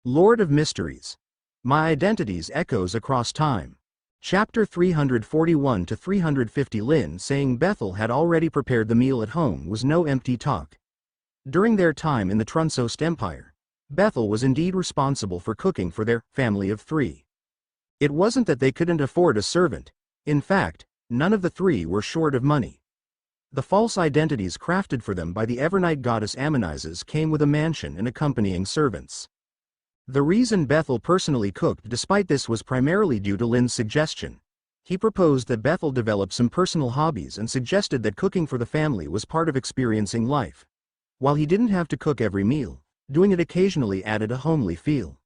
Lord of Mysteries. My Identities Echoes Across Time. Chapter 341 to 350. Lynn saying Bethel had already prepared the meal at home was no empty talk. During their time in the Trunsost Empire, Bethel was indeed responsible for cooking for their family of three. It wasn't that they couldn't afford a servant. In fact, none of the three were short of money. The false identities crafted for them by the Evernight goddess Amonizes came with a mansion and accompanying servants. The reason Bethel personally cooked despite this was primarily due to Lynn's suggestion. He proposed that Bethel develop some personal hobbies and suggested that cooking for the family was part of experiencing life. While he didn't have to cook every meal, doing it occasionally added a homely feel.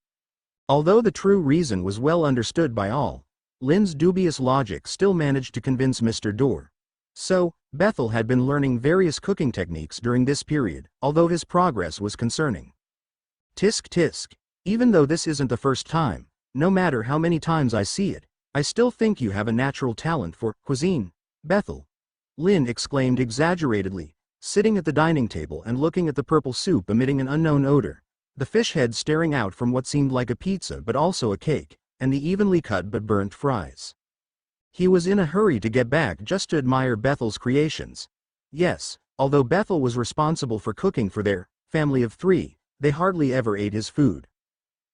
Although the true reason was well understood by all, Lynn's dubious logic still managed to convince Mr. Dorr. So, Bethel had been learning various cooking techniques during this period, although his progress was concerning. Tisk tisk. Even though this isn't the first time, no matter how many times I see it, I still think you have a natural talent for cuisine, Bethel. Lynn exclaimed exaggeratedly, sitting at the dining table and looking at the purple soup emitting an unknown odor, the fish head staring out from what seemed like a pizza but also a cake, and the evenly cut but burnt fries. He was in a hurry to get back just to admire Bethel's creations. Yes, although Bethel was responsible for cooking for their family of three, they hardly ever ate his food.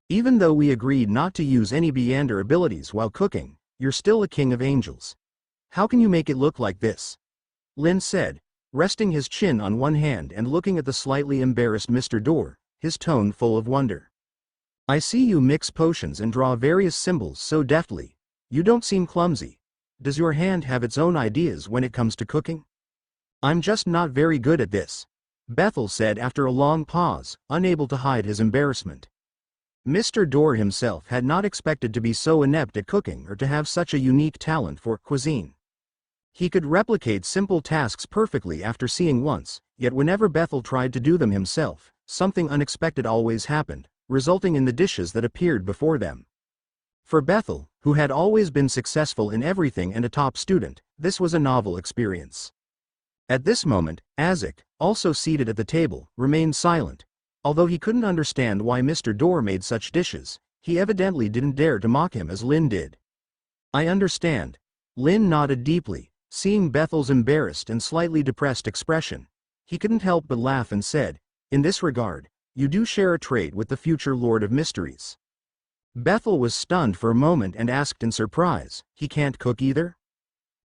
Even though we agreed not to use any Beyonder abilities while cooking, you're still a king of angels. How can you make it look like this? Lynn said, resting his chin on one hand and looking at the slightly embarrassed Mr. Dorr, his tone full of wonder. I see you mix potions and draw various symbols so deftly. You don't seem clumsy. Does your hand have its own ideas when it comes to cooking? I'm just not very good at this, Bethel said after a long pause, unable to hide his embarrassment. Mr. Dorr himself had not expected to be so inept at cooking or to have such a unique talent for cuisine. He could replicate simple tasks perfectly after seeing once, yet whenever Bethel tried to do them himself, something unexpected always happened, resulting in the dishes that appeared before them. For Bethel, who had always been successful in everything and a top student, this was a novel experience. At this moment, Isaac, also seated at the table, remained silent. Although he couldn't understand why Mr. Dorr made such dishes, he evidently didn't dare to mock him as Lynn did. I understand. Lynn nodded deeply, seeing Bethel's embarrassed and slightly depressed expression. He couldn't help but laugh and said, in this regard, you do share a trait with the future Lord of Mysteries. Bethel was stunned for a moment and asked in surprise, he can't cook either?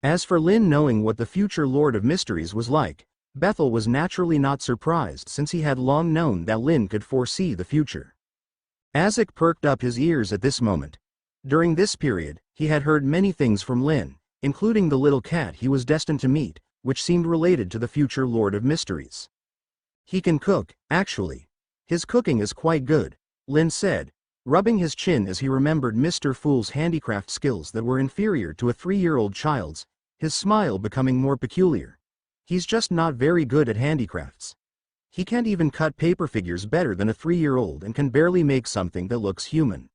As for Lynn knowing what the future Lord of Mysteries was like, Bethel was naturally not surprised since he had long known that Lynn could foresee the future. Isaac perked up his ears at this moment. During this period, he had heard many things from Lynn, including the little cat he was destined to meet, which seemed related to the future Lord of Mysteries. He can cook, actually. His cooking is quite good, Lynn said, rubbing his chin as he remembered Mr. Fool's handicraft skills that were inferior to a 3-year-old child's, his smile becoming more peculiar. He's just not very good at handicrafts. He can't even cut paper figures better than a 3-year-old and can barely make something that looks human.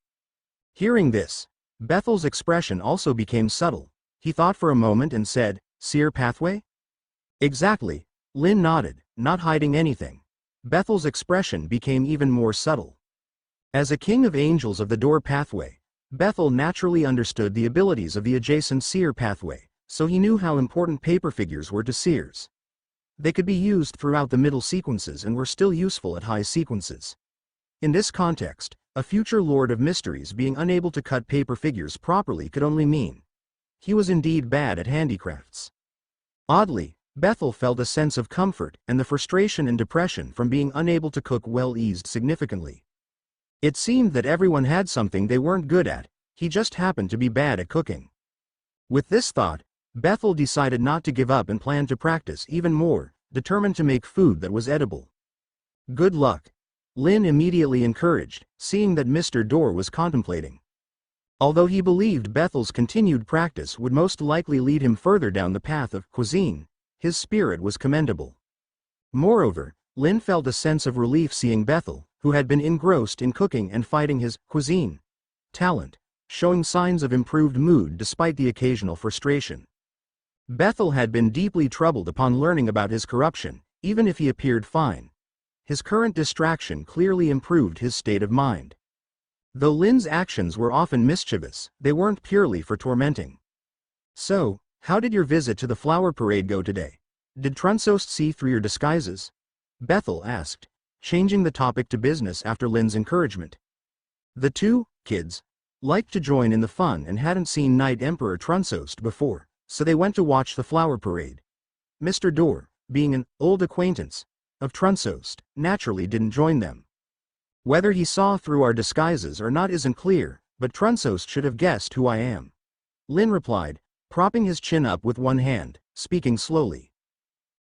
Hearing this, Bethel's expression also became subtle. He thought for a moment and said, Seer pathway? Exactly, Lynn nodded, not hiding anything. Bethel's expression became even more subtle. As a king of angels of the door pathway, Bethel naturally understood the abilities of the adjacent seer pathway, so he knew how important paper figures were to seers. They could be used throughout the middle sequences and were still useful at high sequences. In this context, a future Lord of Mysteries being unable to cut paper figures properly could only mean he was indeed bad at handicrafts. Oddly, Bethel felt a sense of comfort, and the frustration and depression from being unable to cook well eased significantly. It seemed that everyone had something they weren't good at, he just happened to be bad at cooking. With this thought, Bethel decided not to give up and planned to practice even more, determined to make food that was edible. Good luck, Lynn immediately encouraged, seeing that Mr. Dorr was contemplating. Although he believed Bethel's continued practice would most likely lead him further down the path of cuisine, his spirit was commendable. Moreover, Lynn felt a sense of relief seeing Bethel, who had been engrossed in cooking and fighting his cuisine talent, showing signs of improved mood despite the occasional frustration. Bethel had been deeply troubled upon learning about his corruption, even if he appeared fine. His current distraction clearly improved his state of mind. Though Lynn's actions were often mischievous, they weren't purely for tormenting. So, how did your visit to the flower parade go today? Did Trunsost see through your disguises? Bethel asked, changing the topic to business after Lynn's encouragement. The two kids liked to join in the fun and hadn't seen Knight Emperor Trunsost before, so they went to watch the flower parade. Mr. Dorr, being an old acquaintance of Trunsost, naturally didn't join them. Whether he saw through our disguises or not isn't clear, but Trunsost should have guessed who I am. Lynn replied, propping his chin up with one hand, speaking slowly.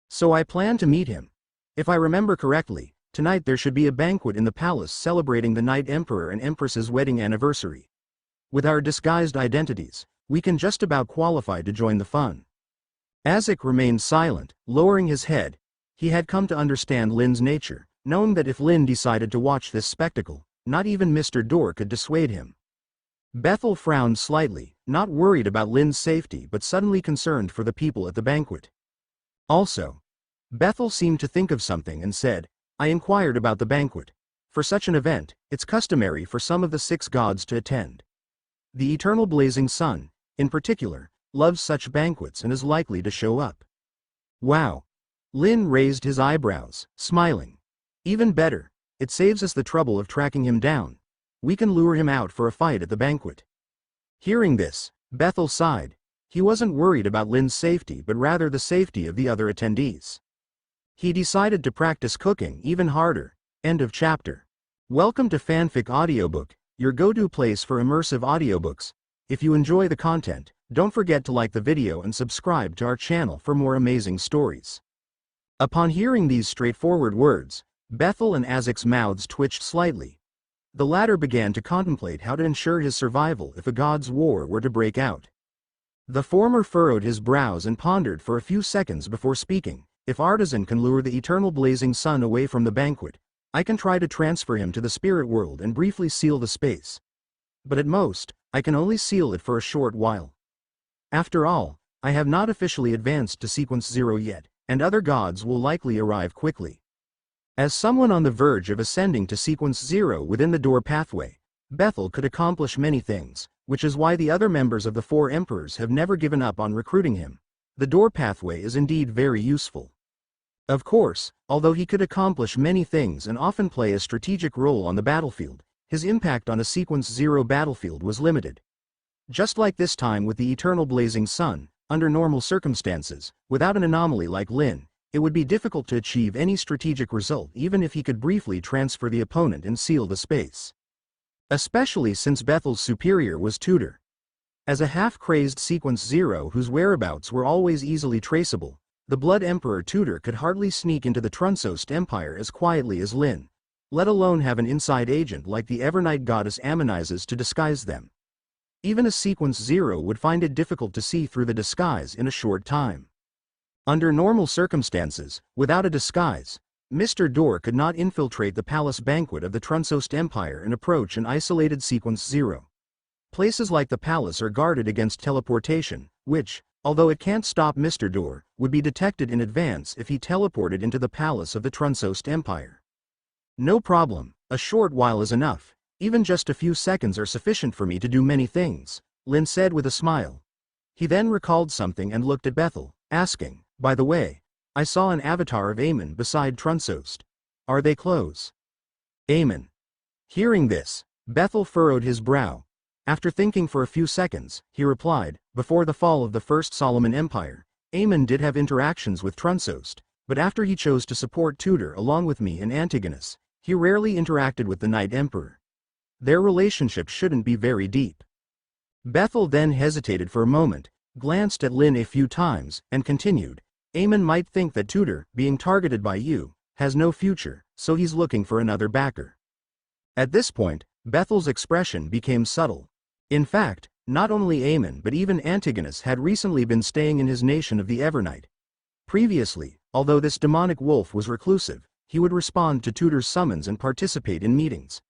So I plan to meet him. If I remember correctly, tonight there should be a banquet in the palace celebrating the Knight Emperor and Empress's wedding anniversary. With our disguised identities, we can just about qualify to join the fun. Azek remained silent, lowering his head. He had come to understand Lynn's nature, knowing that if Lynn decided to watch this spectacle, not even Mr. Dorr could dissuade him. Bethel frowned slightly, not worried about Lynn's safety but suddenly concerned for the people at the banquet. Also, Bethel seemed to think of something and said, I inquired about the banquet. For such an event, it's customary for some of the 6 gods to attend. The eternal blazing sun, in particular, loves such banquets and is likely to show up. Wow. Lynn raised his eyebrows, smiling. Even better, it saves us the trouble of tracking him down. We can lure him out for a fight at the banquet. Hearing this, Bethel sighed. He wasn't worried about Lynn's safety but rather the safety of the other attendees. He decided to practice cooking even harder. End of chapter. Welcome to Fanfic Audiobook, your go-to place for immersive audiobooks. If you enjoy the content, don't forget to like the video and subscribe to our channel for more amazing stories. Upon hearing these straightforward words, Bethel and Azek's mouths twitched slightly. The latter began to contemplate how to ensure his survival if a god's war were to break out. The former furrowed his brows and pondered for a few seconds before speaking. If Artisan can lure the eternal blazing sun away from the banquet, I can try to transfer him to the spirit world and briefly seal the space. But at most, I can only seal it for a short while. After all, I have not officially advanced to Sequence 0 yet, and other gods will likely arrive quickly. As someone on the verge of ascending to Sequence 0 within the door pathway, Bethel could accomplish many things, which is why the other members of the 4 emperors have never given up on recruiting him. The door pathway is indeed very useful. Of course, although he could accomplish many things and often play a strategic role on the battlefield, his impact on a Sequence 0 battlefield was limited. Just like this time with the eternal blazing sun, under normal circumstances, without an anomaly like Lynn, it would be difficult to achieve any strategic result even if he could briefly transfer the opponent and seal the space. Especially since Bethel's superior was Tutor. As a half-crazed Sequence 0 whose whereabouts were always easily traceable, the Blood Emperor Tutor could hardly sneak into the Trunsost Empire as quietly as Lynn, let alone have an inside agent like the Evernight goddess Amonizes to disguise them. Even a Sequence 0 would find it difficult to see through the disguise in a short time. Under normal circumstances, without a disguise, Mr. Dorr could not infiltrate the palace banquet of the Trunsost Empire and approach an isolated Sequence 0. Places like the palace are guarded against teleportation, which, although it can't stop Mr. Dorr, would be detected in advance if he teleported into the palace of the Trunsost Empire. No problem, a short while is enough. Even just a few seconds are sufficient for me to do many things, Lynn said with a smile. He then recalled something and looked at Bethel, asking, by the way, I saw an avatar of Amon beside Trunsost. Are they close? Amon. Hearing this, Bethel furrowed his brow. After thinking for a few seconds, he replied, before the fall of the First Solomon Empire, Amon did have interactions with Trunsost, but after he chose to support Tutor along with me and Antigonus, he rarely interacted with the Knight Emperor. Their relationship shouldn't be very deep. Bethel then hesitated for a moment, glanced at Lynn a few times, and continued, Amon might think that Tutor, being targeted by you, has no future, so he's looking for another backer. At this point, Bethel's expression became subtle. In fact, not only Amon but even Antigonus had recently been staying in his nation of the Evernight. Previously, although this demonic wolf was reclusive, he would respond to Tutor's summons and participate in meetings.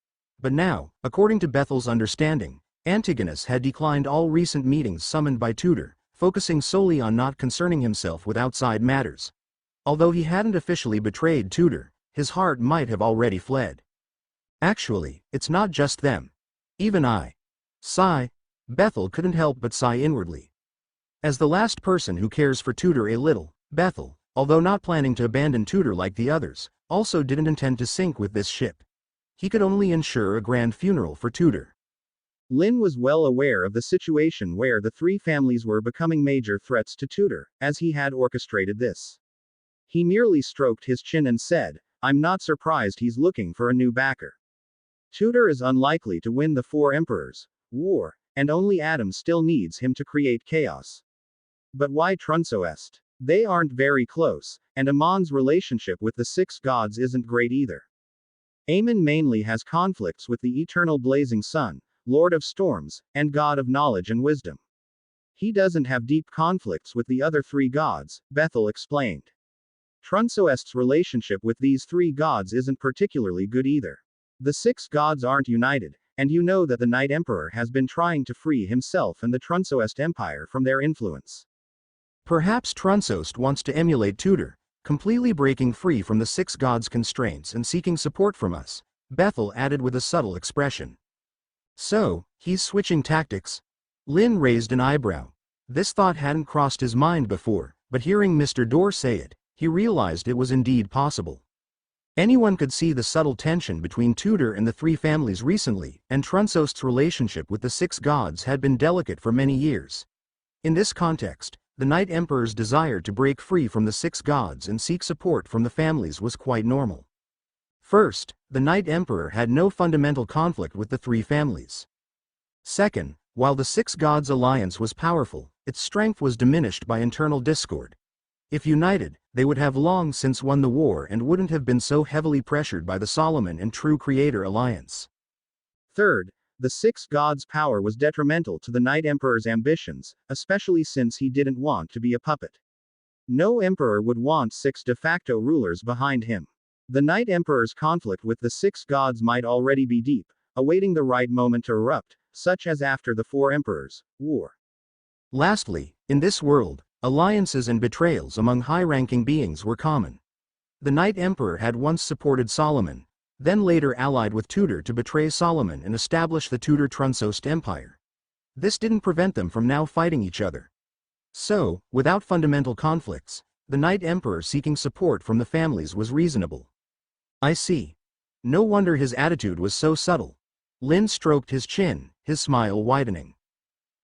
But now, according to Bethel's understanding, Antigonus had declined all recent meetings summoned by Tutor, focusing solely on not concerning himself with outside matters. Although he hadn't officially betrayed Tutor, his heart might have already fled. Actually, it's not just them. Even I. Sigh. Bethel couldn't help but sigh inwardly. As the last person who cares for Tudor a little, Bethel, although not planning to abandon Tudor like the others, also didn't intend to sink with this ship. He could only ensure a grand funeral for Tudor. Lynn was well aware of the situation where the three families were becoming major threats to Tudor, as he had orchestrated this. He merely stroked his chin and said, "I'm not surprised he's looking for a new backer. Tudor is unlikely to win the Four Emperors' war, and only Adam still needs him to create chaos. But why Trunsoest? They aren't very close, and Amon's relationship with the Six Gods isn't great either. Amon mainly has conflicts with the eternal blazing sun, Lord of Storms, and God of Knowledge and Wisdom. He doesn't have deep conflicts with the other three gods," Bethel explained. Trunsoest's relationship with these three gods isn't particularly good either. The six gods aren't united, and you know that the Night Emperor has been trying to free himself and the Trunsoest Empire from their influence. Perhaps Trunsoest wants to emulate Tudor, completely breaking free from the six gods' constraints and seeking support from us, Bethel added with a subtle expression. So, he's switching tactics? Lynn raised an eyebrow. This thought hadn't crossed his mind before, but hearing Mr. Dorr say it, he realized it was indeed possible. Anyone could see the subtle tension between Tudor and the three families recently, and Trunsoest's relationship with the six gods had been delicate for many years. In this context, the Night Emperor's desire to break free from the six gods and seek support from the families was quite normal. First, the Night Emperor had no fundamental conflict with the three families. Second, while the Six Gods alliance was powerful, its strength was diminished by internal discord. If united, they would have long since won the war and wouldn't have been so heavily pressured by the Solomon and True Creator alliance. Third, the Six Gods' power was detrimental to the Night Emperor's ambitions, especially since he didn't want to be a puppet. No emperor would want six de facto rulers behind him. The Night Emperor's conflict with the Six Gods might already be deep, awaiting the right moment to erupt, such as after the Four Emperors' war. Lastly, in this world, alliances and betrayals among high-ranking beings were common. The Night Emperor had once supported Solomon, then later allied with Tudor to betray Solomon and establish the Tudor-Trunsoest Empire. This didn't prevent them from now fighting each other. So, without fundamental conflicts, the Night Emperor seeking support from the families was reasonable. I see. No wonder his attitude was so subtle. Lynn stroked his chin, his smile widening.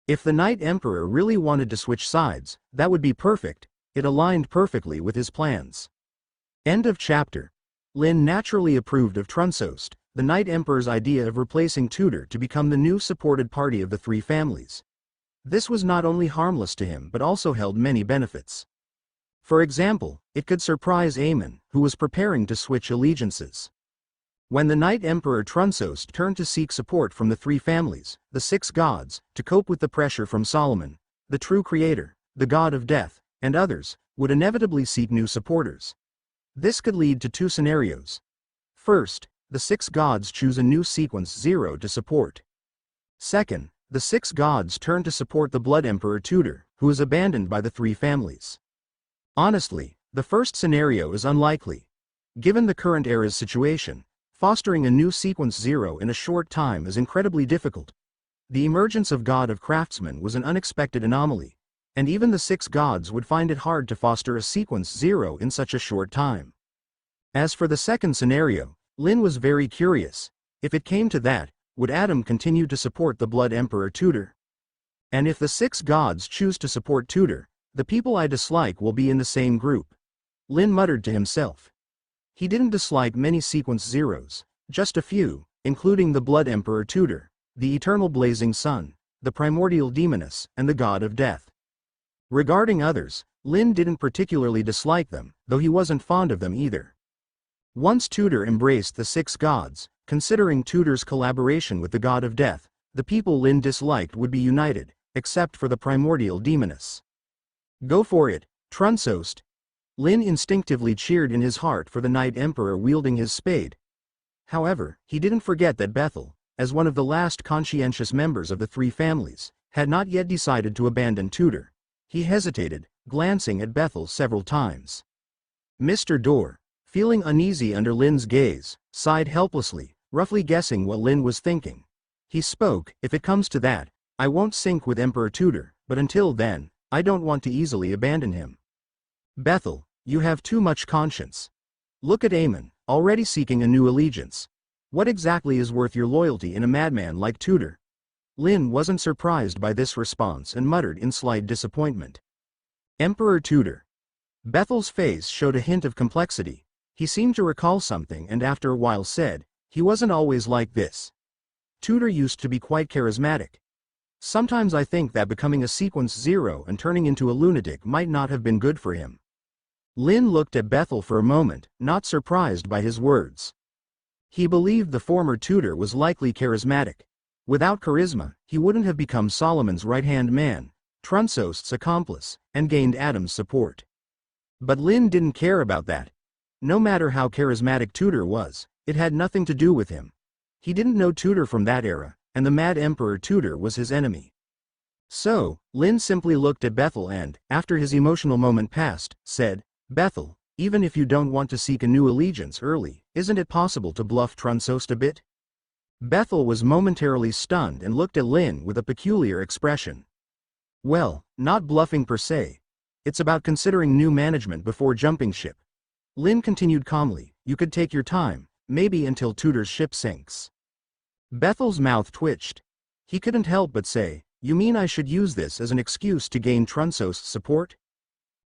If the Night Emperor really wanted to switch sides, that would be perfect. It aligned perfectly with his plans. End of chapter. Lynn naturally approved of Trunsoest, the Night Emperor's idea of replacing Tudor to become the new supported party of the three families. This was not only harmless to him but also held many benefits. For example, it could surprise Amon, who was preparing to switch allegiances. When the Night Emperor Trunsoest turned to seek support from the three families, the six gods, to cope with the pressure from Solomon, the True Creator, the God of Death, and others, would inevitably seek new supporters. This could lead to two scenarios. First, the six gods choose a new sequence 0 to support. Second, the six gods turn to support the Blood Emperor Tudor, who is abandoned by the three families. Honestly, the first scenario is unlikely. Given the current era's situation, fostering a new sequence 0 in a short time is incredibly difficult. The emergence of God of Craftsmen was an unexpected anomaly, and even the six gods would find it hard to foster a sequence 0 in such a short time. As for the second scenario, Lynn was very curious. If it came to that, would Adam continue to support the Blood Emperor Tudor? And if the six gods choose to support Tudor, the people I dislike will be in the same group. Lynn muttered to himself. He didn't dislike many sequence 0s, just a few, including the Blood Emperor Tudor, the Eternal Blazing Sun, the Primordial Demoness, and the God of Death. Regarding others, Lynn didn't particularly dislike them, though he wasn't fond of them either. Once Tudor embraced the six gods, considering Tudor's collaboration with the God of Death, the people Lynn disliked would be united, except for the Primordial Demoness. Go for it, Trunsoest. Lynn instinctively cheered in his heart for the Night Emperor wielding his spade. However, he didn't forget that Bethel, as one of the last conscientious members of the three families, had not yet decided to abandon Tudor. He hesitated, glancing at Bethel several times. Mr. Dorr, feeling uneasy under Lynn's gaze, sighed helplessly, roughly guessing what Lynn was thinking. He spoke, if it comes to that, I won't sink with Emperor Tudor, but until then, I don't want to easily abandon him. Bethel, you have too much conscience. Look at Amon, already seeking a new allegiance. What exactly is worth your loyalty in a madman like Tudor? Lynn wasn't surprised by this response and muttered in slight disappointment. Emperor Tudor. Bethel's face showed a hint of complexity. He seemed to recall something and after a while said, he wasn't always like this. Tudor used to be quite charismatic. Sometimes I think that becoming a sequence 0 and turning into a lunatic might not have been good for him. Lynn looked at Bethel for a moment, not surprised by his words. He believed the former Tudor was likely charismatic. Without charisma, he wouldn't have become Solomon's right-hand man, Trunsost's accomplice, and gained Adam's support. But Lynn didn't care about that. No matter how charismatic Tudor was, it had nothing to do with him. He didn't know Tudor from that era, and the mad Emperor Tudor was his enemy. So, Lynn simply looked at Bethel and, after his emotional moment passed, said, Bethel, even if you don't want to seek a new allegiance early, isn't it possible to bluff Trunsost a bit? Bethel was momentarily stunned and looked at Lynn with a peculiar expression. Well, not bluffing per se. It's about considering new management before jumping ship. Lynn continued calmly, you could take your time, maybe until Tudor's ship sinks. Bethel's mouth twitched. He couldn't help but say, you mean I should use this as an excuse to gain Trunsost's support?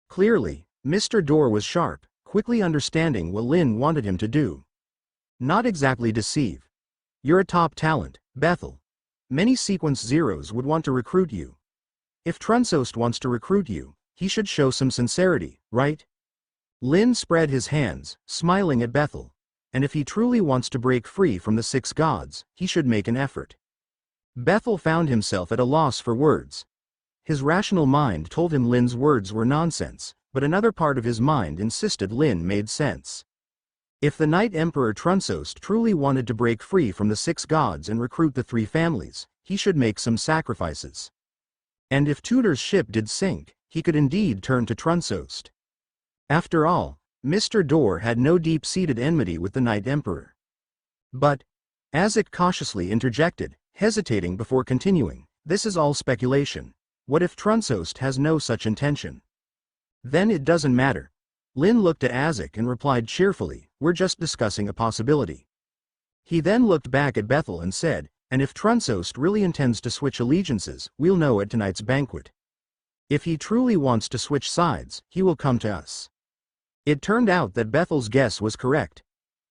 Clearly, Mr. Dorr was sharp, quickly understanding what Lynn wanted him to do. Not exactly deceive. You're a top talent, Bethel. Many Sequence Zeros would want to recruit you. If Trunsost wants to recruit you, he should show some sincerity, right? Lynn spread his hands, smiling at Bethel. And if he truly wants to break free from the 6 gods, he should make an effort. Bethel found himself at a loss for words. His rational mind told him Lynn's words were nonsense, but another part of his mind insisted Lynn made sense. If the Night Emperor Trunsost truly wanted to break free from the 6 gods and recruit the 3 families, he should make some sacrifices. And if Tudor's ship did sink, he could indeed turn to Trunsost. After all, Mr. Dorr had no deep-seated enmity with the Night Emperor. But, Isaac cautiously interjected, hesitating before continuing, this is all speculation. What if Trunsost has no such intention? Then it doesn't matter. Lynn looked at Isaac and replied cheerfully, we're just discussing a possibility. He then looked back at Bethel and said, and if Trunsost really intends to switch allegiances, we'll know at tonight's banquet. If he truly wants to switch sides, he will come to us. It turned out that Bethel's guess was correct.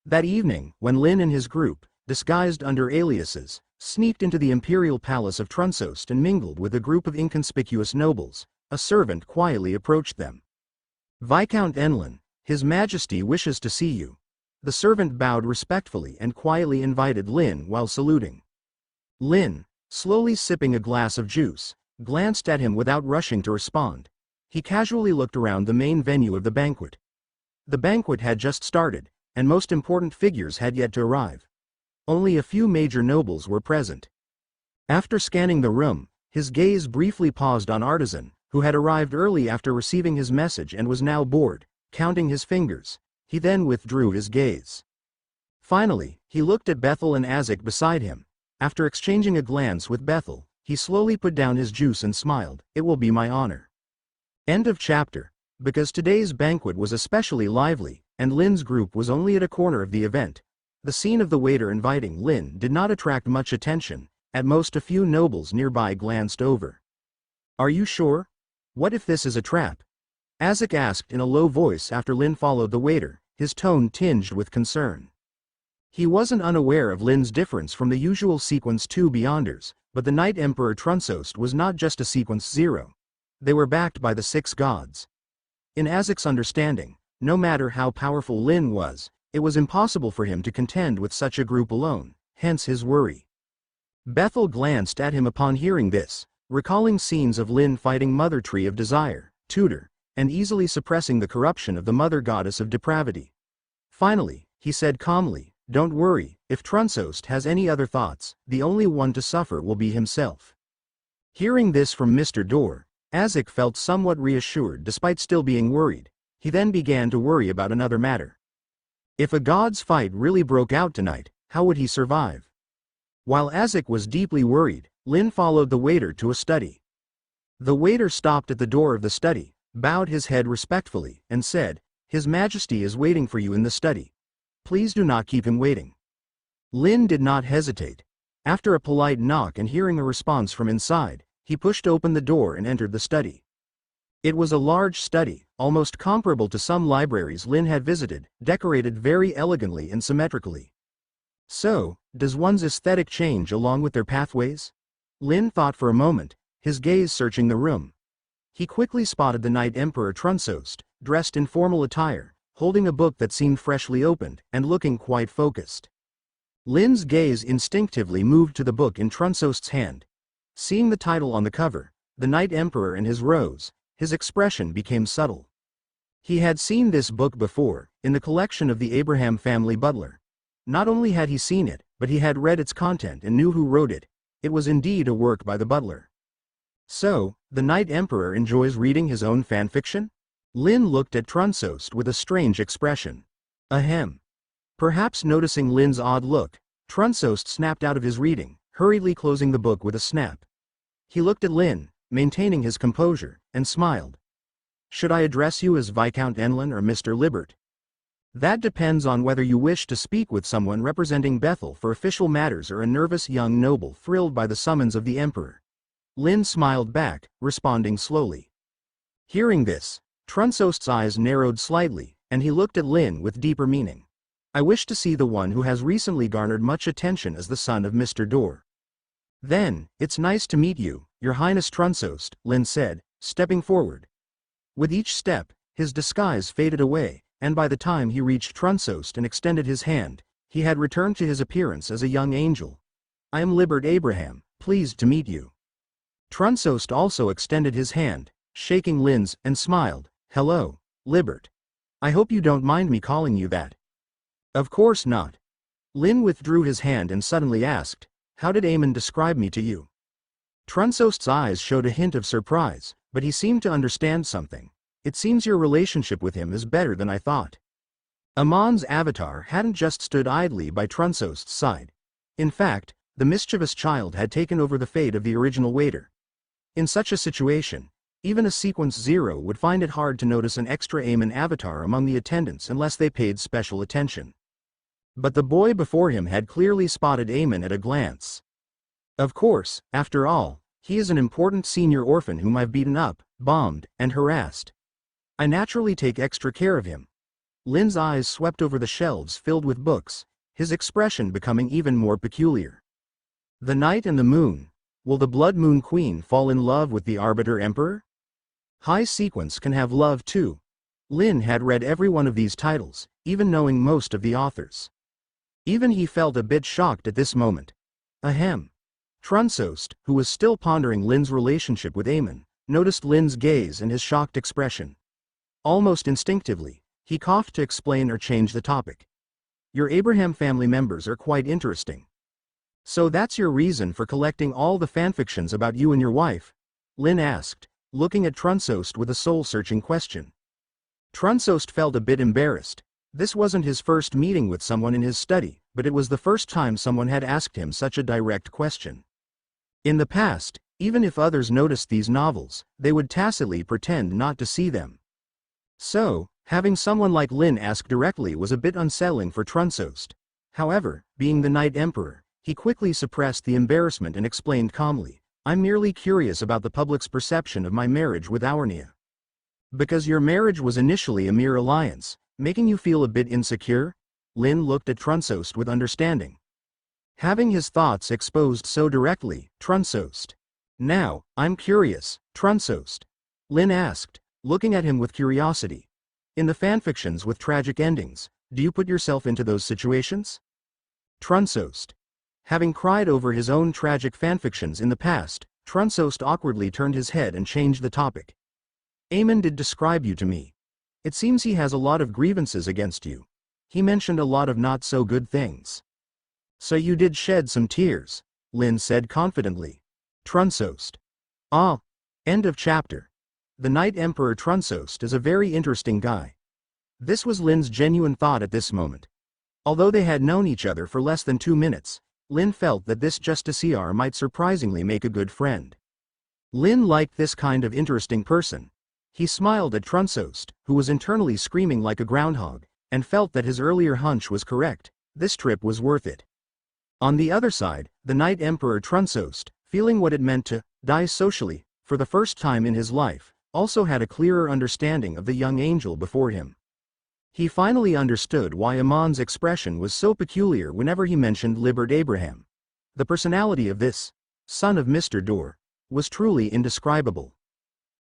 That evening, when Lynn and his group, disguised under aliases, sneaked into the imperial palace of Trunsost and mingled with a group of inconspicuous nobles, a servant quietly approached them. Viscount Enlin, His Majesty wishes to see you. The servant bowed respectfully and quietly invited Lynn while saluting. Lynn, slowly sipping a glass of juice, glanced at him without rushing to respond. He casually looked around the main venue of the banquet. The banquet had just started, and most important figures had yet to arrive. Only a few major nobles were present. After scanning the room, his gaze briefly paused on Artisan, who had arrived early after receiving his message and was now bored, counting his fingers. He then withdrew his gaze. Finally, he looked at Bethel and Isaac beside him. After exchanging a glance with Bethel, he slowly put down his juice and smiled, it will be my honor. End of chapter. Because today's banquet was especially lively, and Lynn's group was only at a corner of the event, the scene of the waiter inviting Lynn did not attract much attention. At most a few nobles nearby glanced over. Are you sure? What if this is a trap? Isaac asked in a low voice after Lynn followed the waiter, his tone tinged with concern. He wasn't unaware of Lynn's difference from the usual Sequence 2 Beyonders, but the Night Emperor Trunsost was not just a Sequence 0. They were backed by the 6 gods. In Isaac's understanding, no matter how powerful Lynn was, it was impossible for him to contend with such a group alone, hence his worry. Bethel glanced at him upon hearing this, recalling scenes of Lynn fighting Mother Tree of Desire, Tudor, and easily suppressing the corruption of the Mother Goddess of Depravity. Finally, he said calmly, don't worry, if Trunsost has any other thoughts, the only one to suffer will be himself. Hearing this from Mr. Dorr, Isaac felt somewhat reassured despite still being worried. He then began to worry about another matter. If a god's fight really broke out tonight, how would he survive? While Isaac was deeply worried, Lynn followed the waiter to a study. The waiter stopped at the door of the study, bowed his head respectfully, and said, "His Majesty is waiting for you in the study. Please do not keep him waiting." Lynn did not hesitate. After a polite knock and hearing a response from inside, he pushed open the door and entered the study. It was a large study, almost comparable to some libraries Lynn had visited, decorated very elegantly and symmetrically. So, does one's aesthetic change along with their pathways? Lynn thought for a moment, his gaze searching the room. He quickly spotted the Knight Emperor Trunsost, dressed in formal attire, holding a book that seemed freshly opened, and looking quite focused. Lynn's gaze instinctively moved to the book in Trunsost's hand. Seeing the title on the cover, The Knight Emperor and His Rose, his expression became subtle. He had seen this book before, in the collection of the Abraham family butler. Not only had he seen it, but he had read its content and knew who wrote it. It was indeed a work by the butler. So, the Knight Emperor enjoys reading his own fanfiction? Lynn looked at Trunsost with a strange expression. Ahem. Perhaps noticing Lynn's odd look, Trunsost snapped out of his reading, hurriedly closing the book with a snap. He looked at Lynn, maintaining his composure, and smiled. "Should I address you as Viscount Enlin or Mr. Libert?" "That depends on whether you wish to speak with someone representing Bethel for official matters or a nervous young noble thrilled by the summons of the Emperor." Lynn smiled back, responding slowly. Hearing this, Trunsost's eyes narrowed slightly, and he looked at Lynn with deeper meaning. "I wish to see the one who has recently garnered much attention as the son of Mr. Dorr." "Then, it's nice to meet you, Your Highness Trunsost," Lynn said, stepping forward. With each step, his disguise faded away, and by the time he reached Trunsost and extended his hand, he had returned to his appearance as a young angel. "I am Libert Abraham, pleased to meet you." Trunsost also extended his hand, shaking Lynn's, and smiled. "Hello, Libert. I hope you don't mind me calling you that." "Of course not." Lynn withdrew his hand and suddenly asked, "How did Amon describe me to you?" Trunsost's eyes showed a hint of surprise, but he seemed to understand something. "It seems your relationship with him is better than I thought." Amon's avatar hadn't just stood idly by Trunsost's side. In fact, the mischievous child had taken over the fate of the original waiter. In such a situation, even a Sequence Zero would find it hard to notice an extra Amon avatar among the attendants unless they paid special attention. But the boy before him had clearly spotted Amon at a glance. Of course, after all, he is an important senior orphan whom I've beaten up, bombed, and harassed. I naturally take extra care of him. Lynn's eyes swept over the shelves filled with books, his expression becoming even more peculiar. The Night and the Moon. Will the Blood Moon Queen fall in love with the Arbiter Emperor? High Sequence can have love too. Lynn had read every one of these titles, even knowing most of the authors. Even he felt a bit shocked at this moment. Ahem. Trunsost, who was still pondering Lynn's relationship with Amon, noticed Lynn's gaze and his shocked expression. Almost instinctively, he coughed to explain or change the topic. "Your Abraham family members are quite interesting." "So that's your reason for collecting all the fanfictions about you and your wife?" Lynn asked, looking at Trunsost with a soul-searching question. Trunsost felt a bit embarrassed. This wasn't his first meeting with someone in his study, but it was the first time someone had asked him such a direct question. In the past, even if others noticed these novels, they would tacitly pretend not to see them. So, having someone like Lynn ask directly was a bit unsettling for Trunsost. However, being the Knight Emperor, he quickly suppressed the embarrassment and explained calmly, "I'm merely curious about the public's perception of my marriage with Aurnia." "Because your marriage was initially a mere alliance, making you feel a bit insecure?" Lynn looked at Trunsost with understanding. Having his thoughts exposed so directly, Trunsost. "Now, I'm curious, Trunsost," Lynn asked, looking at him with curiosity. "In the fanfictions with tragic endings, do you put yourself into those situations?" Trunsost. Having cried over his own tragic fanfictions in the past, Trunsost awkwardly turned his head and changed the topic. "Amon did describe you to me. It seems he has a lot of grievances against you. He mentioned a lot of not so good things." "So you did shed some tears," Lynn said confidently. Trunsost. "Ah. End of chapter. The Knight Emperor Trunsost is a very interesting guy." This was Lynn's genuine thought at this moment. Although they had known each other for less than 2 minutes, Lynn felt that this justiciar might surprisingly make a good friend. Lynn liked this kind of interesting person. He smiled at Trunsost, who was internally screaming like a groundhog, and felt that his earlier hunch was correct. This trip was worth it. On the other side, the Night Emperor Trunsost, feeling what it meant to die socially, for the first time in his life, also had a clearer understanding of the young angel before him. He finally understood why Amon's expression was so peculiar whenever he mentioned Libert Abraham. The personality of this son of Mr. Dorr was truly indescribable.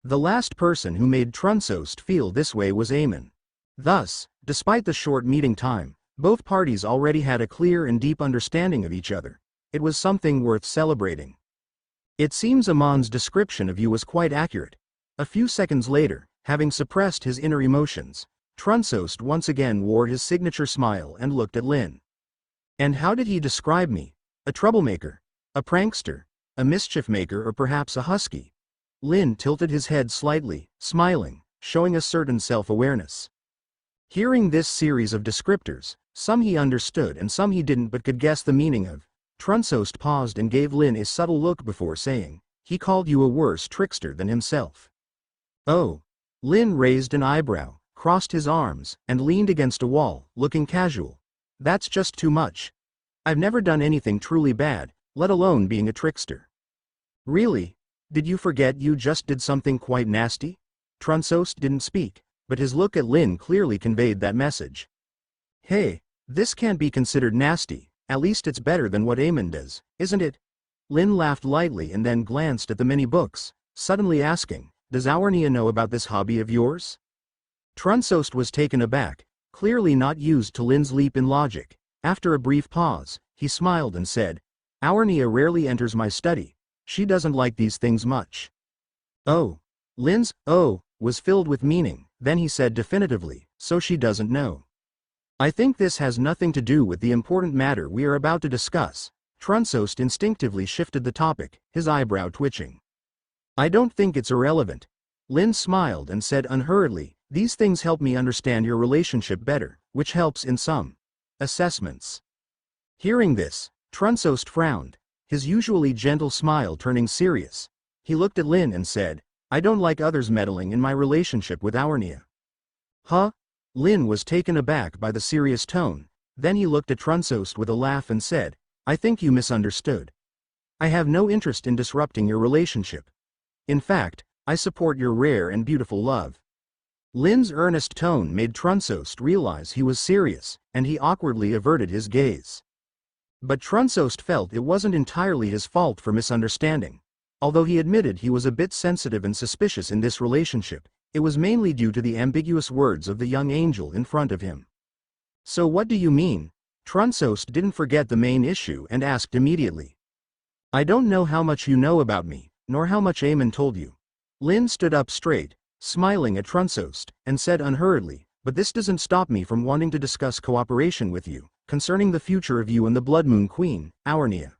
The last person who made Trunsost feel this way was Amon. Thus, despite the short meeting time, both parties already had a clear and deep understanding of each other. It was something worth celebrating. It seems Amon's description of you was quite accurate. A few seconds later, having suppressed his inner emotions, Trunsost once again wore his signature smile and looked at Lynn. And how did he describe me? A troublemaker? A prankster? A mischief maker, or perhaps a husky? Lynn tilted his head slightly, smiling, showing a certain self-awareness. Hearing this series of descriptors, some he understood and some he didn't but could guess the meaning of, Trunsost paused and gave Lynn a subtle look before saying, "He called you a worse trickster than himself." Oh. Lynn raised an eyebrow, crossed his arms, and leaned against a wall, looking casual. That's just too much. I've never done anything truly bad, let alone being a trickster. Really? Did you forget you just did something quite nasty? Trunsost didn't speak, but his look at Lynn clearly conveyed that message. Hey, this can't be considered nasty, at least it's better than what Amon does, isn't it? Lynn laughed lightly and then glanced at the many books, suddenly asking, does Aurnia know about this hobby of yours? Trunsost was taken aback, clearly not used to Lynn's leap in logic. After a brief pause, he smiled and said, Aurnia rarely enters my study. She doesn't like these things much. Oh. Lynn's "oh" was filled with meaning, then he said definitively, so she doesn't know. I think this has nothing to do with the important matter we are about to discuss. Trunsost instinctively shifted the topic, his eyebrow twitching. I don't think it's irrelevant. Lynn smiled and said unhurriedly, these things help me understand your relationship better, which helps in some assessments. Hearing this, Trunsost frowned, his usually gentle smile turning serious. He looked at Lynn and said, I don't like others meddling in my relationship with Aurnia. Huh? Lynn was taken aback by the serious tone, then he looked at Trunsost with a laugh and said, I think you misunderstood. I have no interest in disrupting your relationship. In fact, I support your rare and beautiful love. Lynn's earnest tone made Trunsost realize he was serious, and he awkwardly averted his gaze. But Trunsost felt it wasn't entirely his fault for misunderstanding. Although he admitted he was a bit sensitive and suspicious in this relationship, it was mainly due to the ambiguous words of the young angel in front of him. So what do you mean? Trunsost didn't forget the main issue and asked immediately. I don't know how much you know about me, nor how much Amon told you. Lynn stood up straight, smiling at Trunsost, and said unhurriedly, but this doesn't stop me from wanting to discuss cooperation with you, concerning the future of you and the Blood Moon Queen, Aurnia.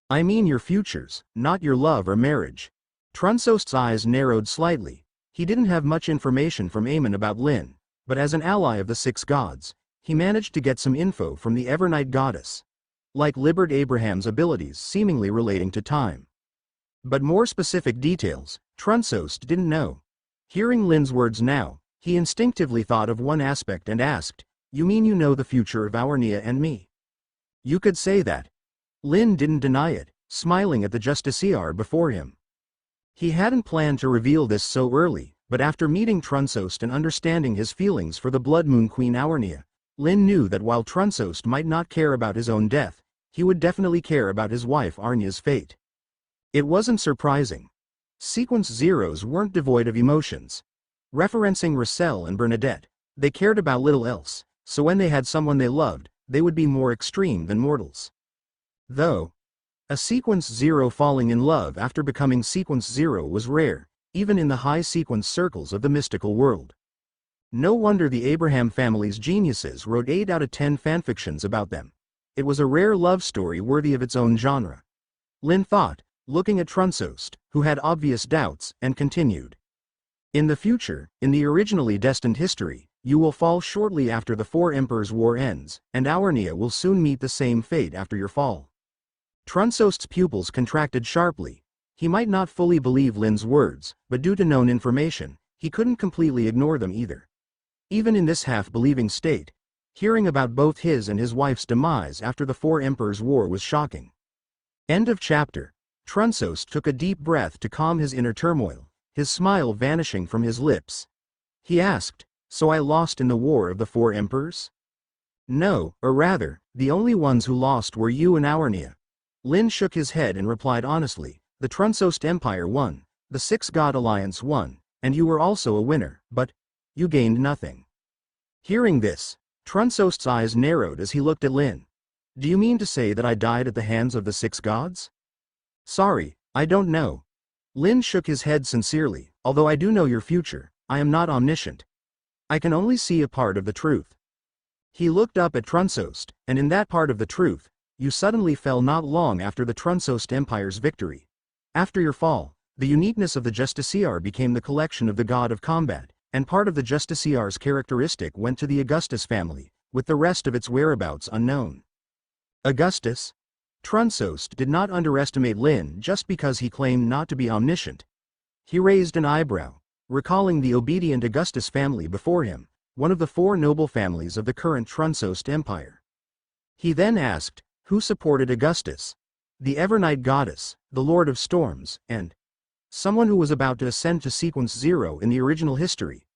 I mean your futures, not your love or marriage. Trunsost's eyes narrowed slightly. He didn't have much information from Amon about Lynn, but as an ally of the six gods, he managed to get some info from the Evernight goddess. Like Libert Abraham's abilities seemingly relating to time. But more specific details, Trunsost didn't know. Hearing Lynn's words now, he instinctively thought of one aspect and asked, you mean you know the future of Aurnia and me? You could say that. Lynn didn't deny it, smiling at the justiciar before him. He hadn't planned to reveal this so early, but after meeting Trunsost and understanding his feelings for the Blood Moon Queen Aurnia, Lynn knew that while Trunsost might not care about his own death, he would definitely care about his wife Aurnia's fate. It wasn't surprising. Sequence Zeros weren't devoid of emotions. Referencing Russell and Bernadette, they cared about little else, so when they had someone they loved, they would be more extreme than mortals. Though, a Sequence Zero falling in love after becoming Sequence Zero was rare, even in the high sequence circles of the mystical world. No wonder the Abraham family's geniuses wrote 8 out of 10 fanfictions about them. It was a rare love story worthy of its own genre. Lynn thought, looking at Trunsost, who had obvious doubts, and continued. In the future, in the originally destined history, you will fall shortly after the Four Emperors' War ends, and Aurnia will soon meet the same fate after your fall. Trunsost's pupils contracted sharply. He might not fully believe Lynn's words, but due to known information, he couldn't completely ignore them either. Even in this half-believing state, hearing about both his and his wife's demise after the Four Emperors' War was shocking. End of chapter. Trunsost took a deep breath to calm his inner turmoil, his smile vanishing from his lips. He asked, "So I lost in the War of the Four Emperors?" "No, or rather, the only ones who lost were you and Aurnia." Lynn shook his head and replied honestly, "The Trunsost Empire won, the Six-God Alliance won, and you were also a winner, but you gained nothing." Hearing this, Trunsost's eyes narrowed as he looked at Lynn. "Do you mean to say that I died at the hands of the Six Gods?" "Sorry, I don't know." Lynn shook his head sincerely. "Although I do know your future, I am not omniscient. I can only see a part of the truth." He looked up at Trunsost, and in that part of the truth, you suddenly fell not long after the Trunsost Empire's victory. After your fall, the uniqueness of the Justiciar became the collection of the God of Combat, and part of the Justiciar's characteristic went to the Augustus family, with the rest of its whereabouts unknown. Augustus? Trunsost did not underestimate Lynn just because he claimed not to be omniscient. He raised an eyebrow, recalling the obedient Augustus family before him, one of the four noble families of the current Trunsost Empire. He then asked, who supported Augustus? The Evernight Goddess, the Lord of Storms, and someone who was about to ascend to Sequence 0 in the original history.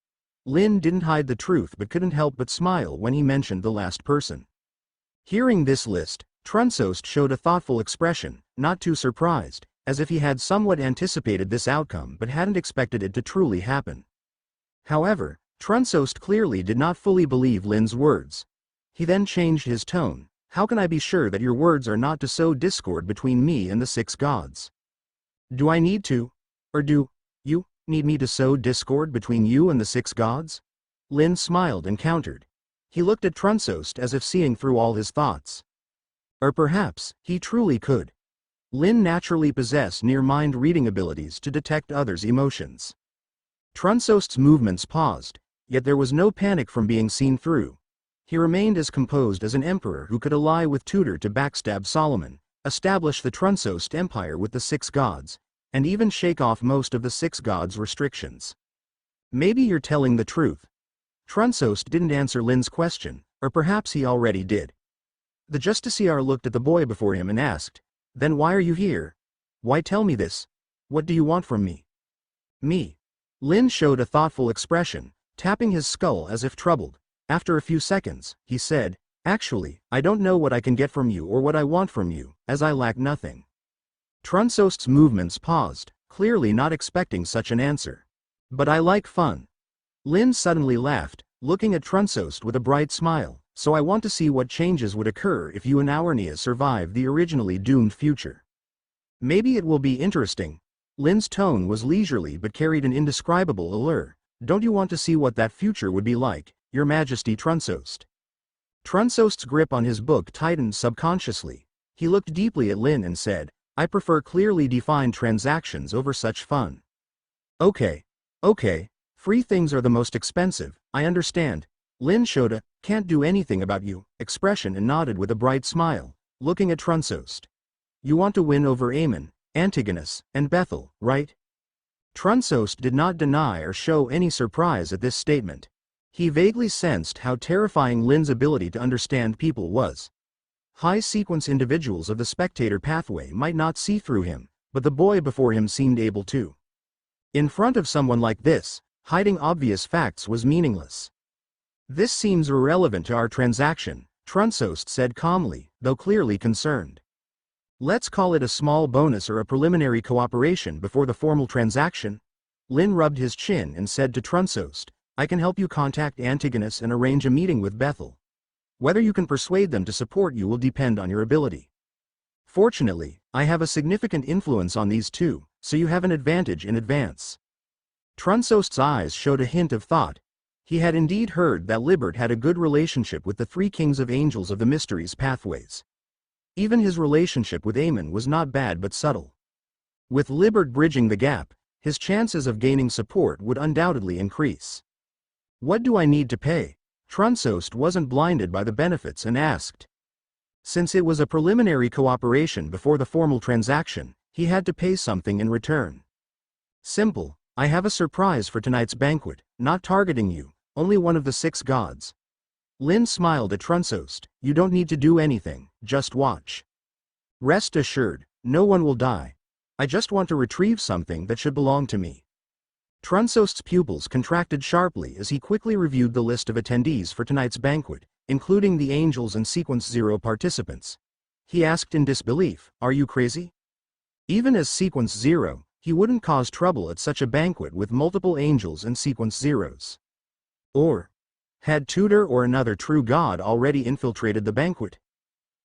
Lynn didn't hide the truth but couldn't help but smile when he mentioned the last person. Hearing this list, Trunsost showed a thoughtful expression, not too surprised, as if he had somewhat anticipated this outcome but hadn't expected it to truly happen. However, Trunsost clearly did not fully believe Lynn's words. He then changed his tone. "How can I be sure that your words are not to sow discord between me and the Six Gods? Do I need to? Or do you need me to sow discord between you and the Six Gods?" Lynn smiled and countered. He looked at Trunsost as if seeing through all his thoughts. Or perhaps, he truly could. Lynn naturally possessed near-mind reading abilities to detect others' emotions. Trunsost's movements paused, yet there was no panic from being seen through. He remained as composed as an emperor who could ally with Tutor to backstab Solomon, establish the Trunsost Empire with the Six Gods, and even shake off most of the Six Gods' restrictions. "Maybe you're telling the truth." Trunsost didn't answer Lynn's question, or perhaps he already did. The Justiciar looked at the boy before him and asked, "Then why are you here? Why tell me this? What do you want from me?" "Me." Lynn showed a thoughtful expression, tapping his skull as if troubled. After a few seconds, he said, "Actually, I don't know what I can get from you or what I want from you, as I lack nothing." Trunsost's movements paused, clearly not expecting such an answer. "But I like fun." Lynn suddenly laughed, looking at Trunsost with a bright smile. "So I want to see what changes would occur if you and Aurnia survive the originally doomed future. Maybe it will be interesting." Lynn's tone was leisurely but carried an indescribable allure. "Don't you want to see what that future would be like, Your Majesty Trunsost?" Trunsost's grip on his book tightened subconsciously. He looked deeply at Lynn and said, "I prefer clearly defined transactions over such fun." Okay. Free things are the most expensive, I understand." Lynn showed a "can't do anything about you" expression and nodded with a bright smile, looking at Trunsost. "You want to win over Amon, Antigonus, and Bethel, right?" Trunsost did not deny or show any surprise at this statement. He vaguely sensed how terrifying Lynn's ability to understand people was. High-sequence individuals of the spectator pathway might not see through him, but the boy before him seemed able to. In front of someone like this, hiding obvious facts was meaningless. "This seems irrelevant to our transaction," Trunsost said calmly, though clearly concerned. "Let's call it a small bonus or a preliminary cooperation before the formal transaction." Lynn rubbed his chin and said to Trunsost, "I can help you contact Antigonus and arrange a meeting with Bethel. Whether you can persuade them to support you will depend on your ability. Fortunately, I have a significant influence on these two, so you have an advantage in advance." Trunsost's eyes showed a hint of thought. He had indeed heard that Libert had a good relationship with the three kings of angels of the mysteries pathways. Even his relationship with Amon was not bad but subtle. With Libert bridging the gap, his chances of gaining support would undoubtedly increase. "What do I need to pay?" Trunsost wasn't blinded by the benefits and asked. Since it was a preliminary cooperation before the formal transaction, he had to pay something in return. Simple, I have a surprise for tonight's banquet, not targeting you, only one of the 6 gods. Lynn smiled at Trunsost, you don't need to do anything, just watch. Rest assured, no one will die. I just want to retrieve something that should belong to me. Trunsost's pupils contracted sharply as he quickly reviewed the list of attendees for tonight's banquet, including the Angels and Sequence 0 participants. He asked in disbelief, are you crazy? Even as Sequence 0, he wouldn't cause trouble at such a banquet with multiple Angels and Sequence 0s. Or had Tutor or another true god already infiltrated the banquet?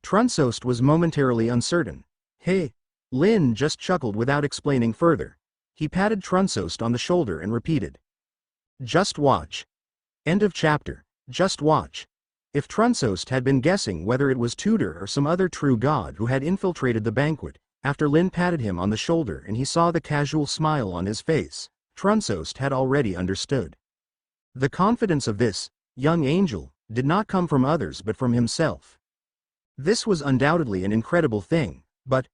Trunsost was momentarily uncertain. Hey, Lynn just chuckled without explaining further. He patted Trunsost on the shoulder and repeated. Just watch. End of chapter. Just watch. If Trunsost had been guessing whether it was Tutor or some other true god who had infiltrated the banquet, after Lynn patted him on the shoulder and he saw the casual smile on his face, Trunsost had already understood. The confidence of this young angel did not come from others but from himself. This was undoubtedly an incredible thing, but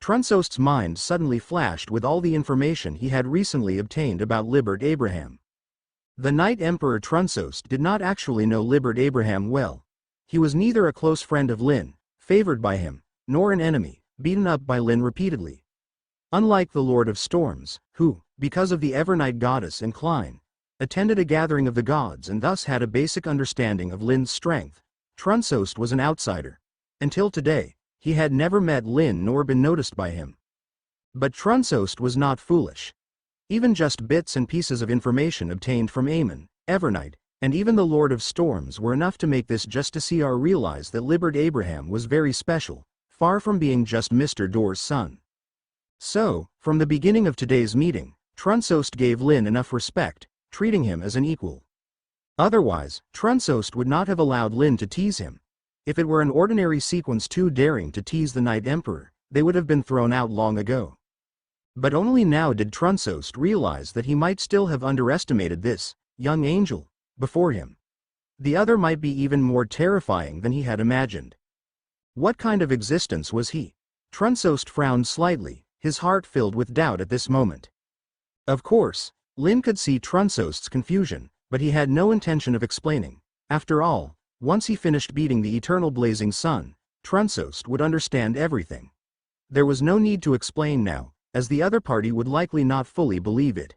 Trunsost's mind suddenly flashed with all the information he had recently obtained about Libert Abraham. The Knight Emperor Trunsost did not actually know Libert Abraham well. He was neither a close friend of Lynn, favored by him, nor an enemy, beaten up by Lynn repeatedly. Unlike the Lord of Storms, who, because of the Evernight goddess and Klein, attended a gathering of the gods and thus had a basic understanding of Lynn's strength, Trunsost was an outsider. Until today, he had never met Lynn nor been noticed by him. But Trunsost was not foolish. Even just bits and pieces of information obtained from Amon, Evernight, and even the Lord of Storms were enough to make this Justiciar realize that Libert Abraham was very special, far from being just Mr. Door's son. So, from the beginning of today's meeting, Trunsost gave Lynn enough respect, treating him as an equal. Otherwise, Trunsost would not have allowed Lynn to tease him. If it were an ordinary Sequence 2 daring to tease the Knight Emperor, they would have been thrown out long ago. But only now did Trunsost realize that he might still have underestimated this young angel before him. The other might be even more terrifying than he had imagined. What kind of existence was he? Trunsost frowned slightly, his heart filled with doubt at this moment. Of course, Lynn could see Trunsost's confusion, but he had no intention of explaining. After all, once he finished beating the eternal blazing sun, Trunsost would understand everything. There was no need to explain now, as the other party would likely not fully believe it.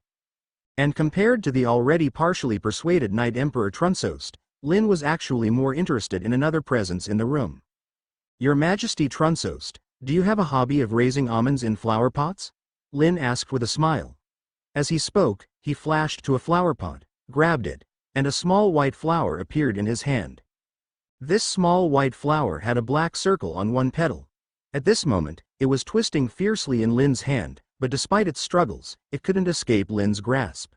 And compared to the already partially persuaded Knight Emperor Trunsost, Lynn was actually more interested in another presence in the room. Your Majesty Trunsost, do you have a hobby of raising almonds in flower pots? Lynn asked with a smile. As he spoke, he flashed to a flower pot, grabbed it, and a small white flower appeared in his hand. This small white flower had a black circle on one petal. At this moment, it was twisting fiercely in Lynn's hand, but despite its struggles, it couldn't escape Lynn's grasp.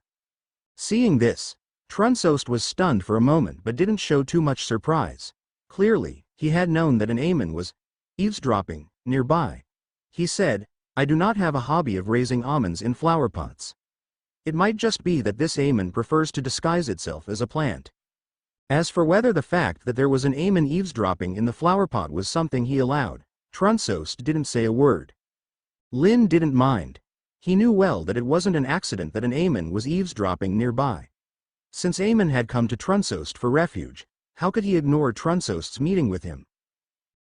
Seeing this, Trunsost was stunned for a moment but didn't show too much surprise. Clearly, he had known that an Amon was eavesdropping nearby. He said, I do not have a hobby of raising almonds in flower pots. It might just be that this Amon prefers to disguise itself as a plant. As for whether the fact that there was an Amon eavesdropping in the flower pot was something he allowed, Trunsost didn't say a word. Lynn didn't mind. He knew well that it wasn't an accident that an Amon was eavesdropping nearby. Since Amon had come to Trunsost for refuge, how could he ignore Trunsost's meeting with him?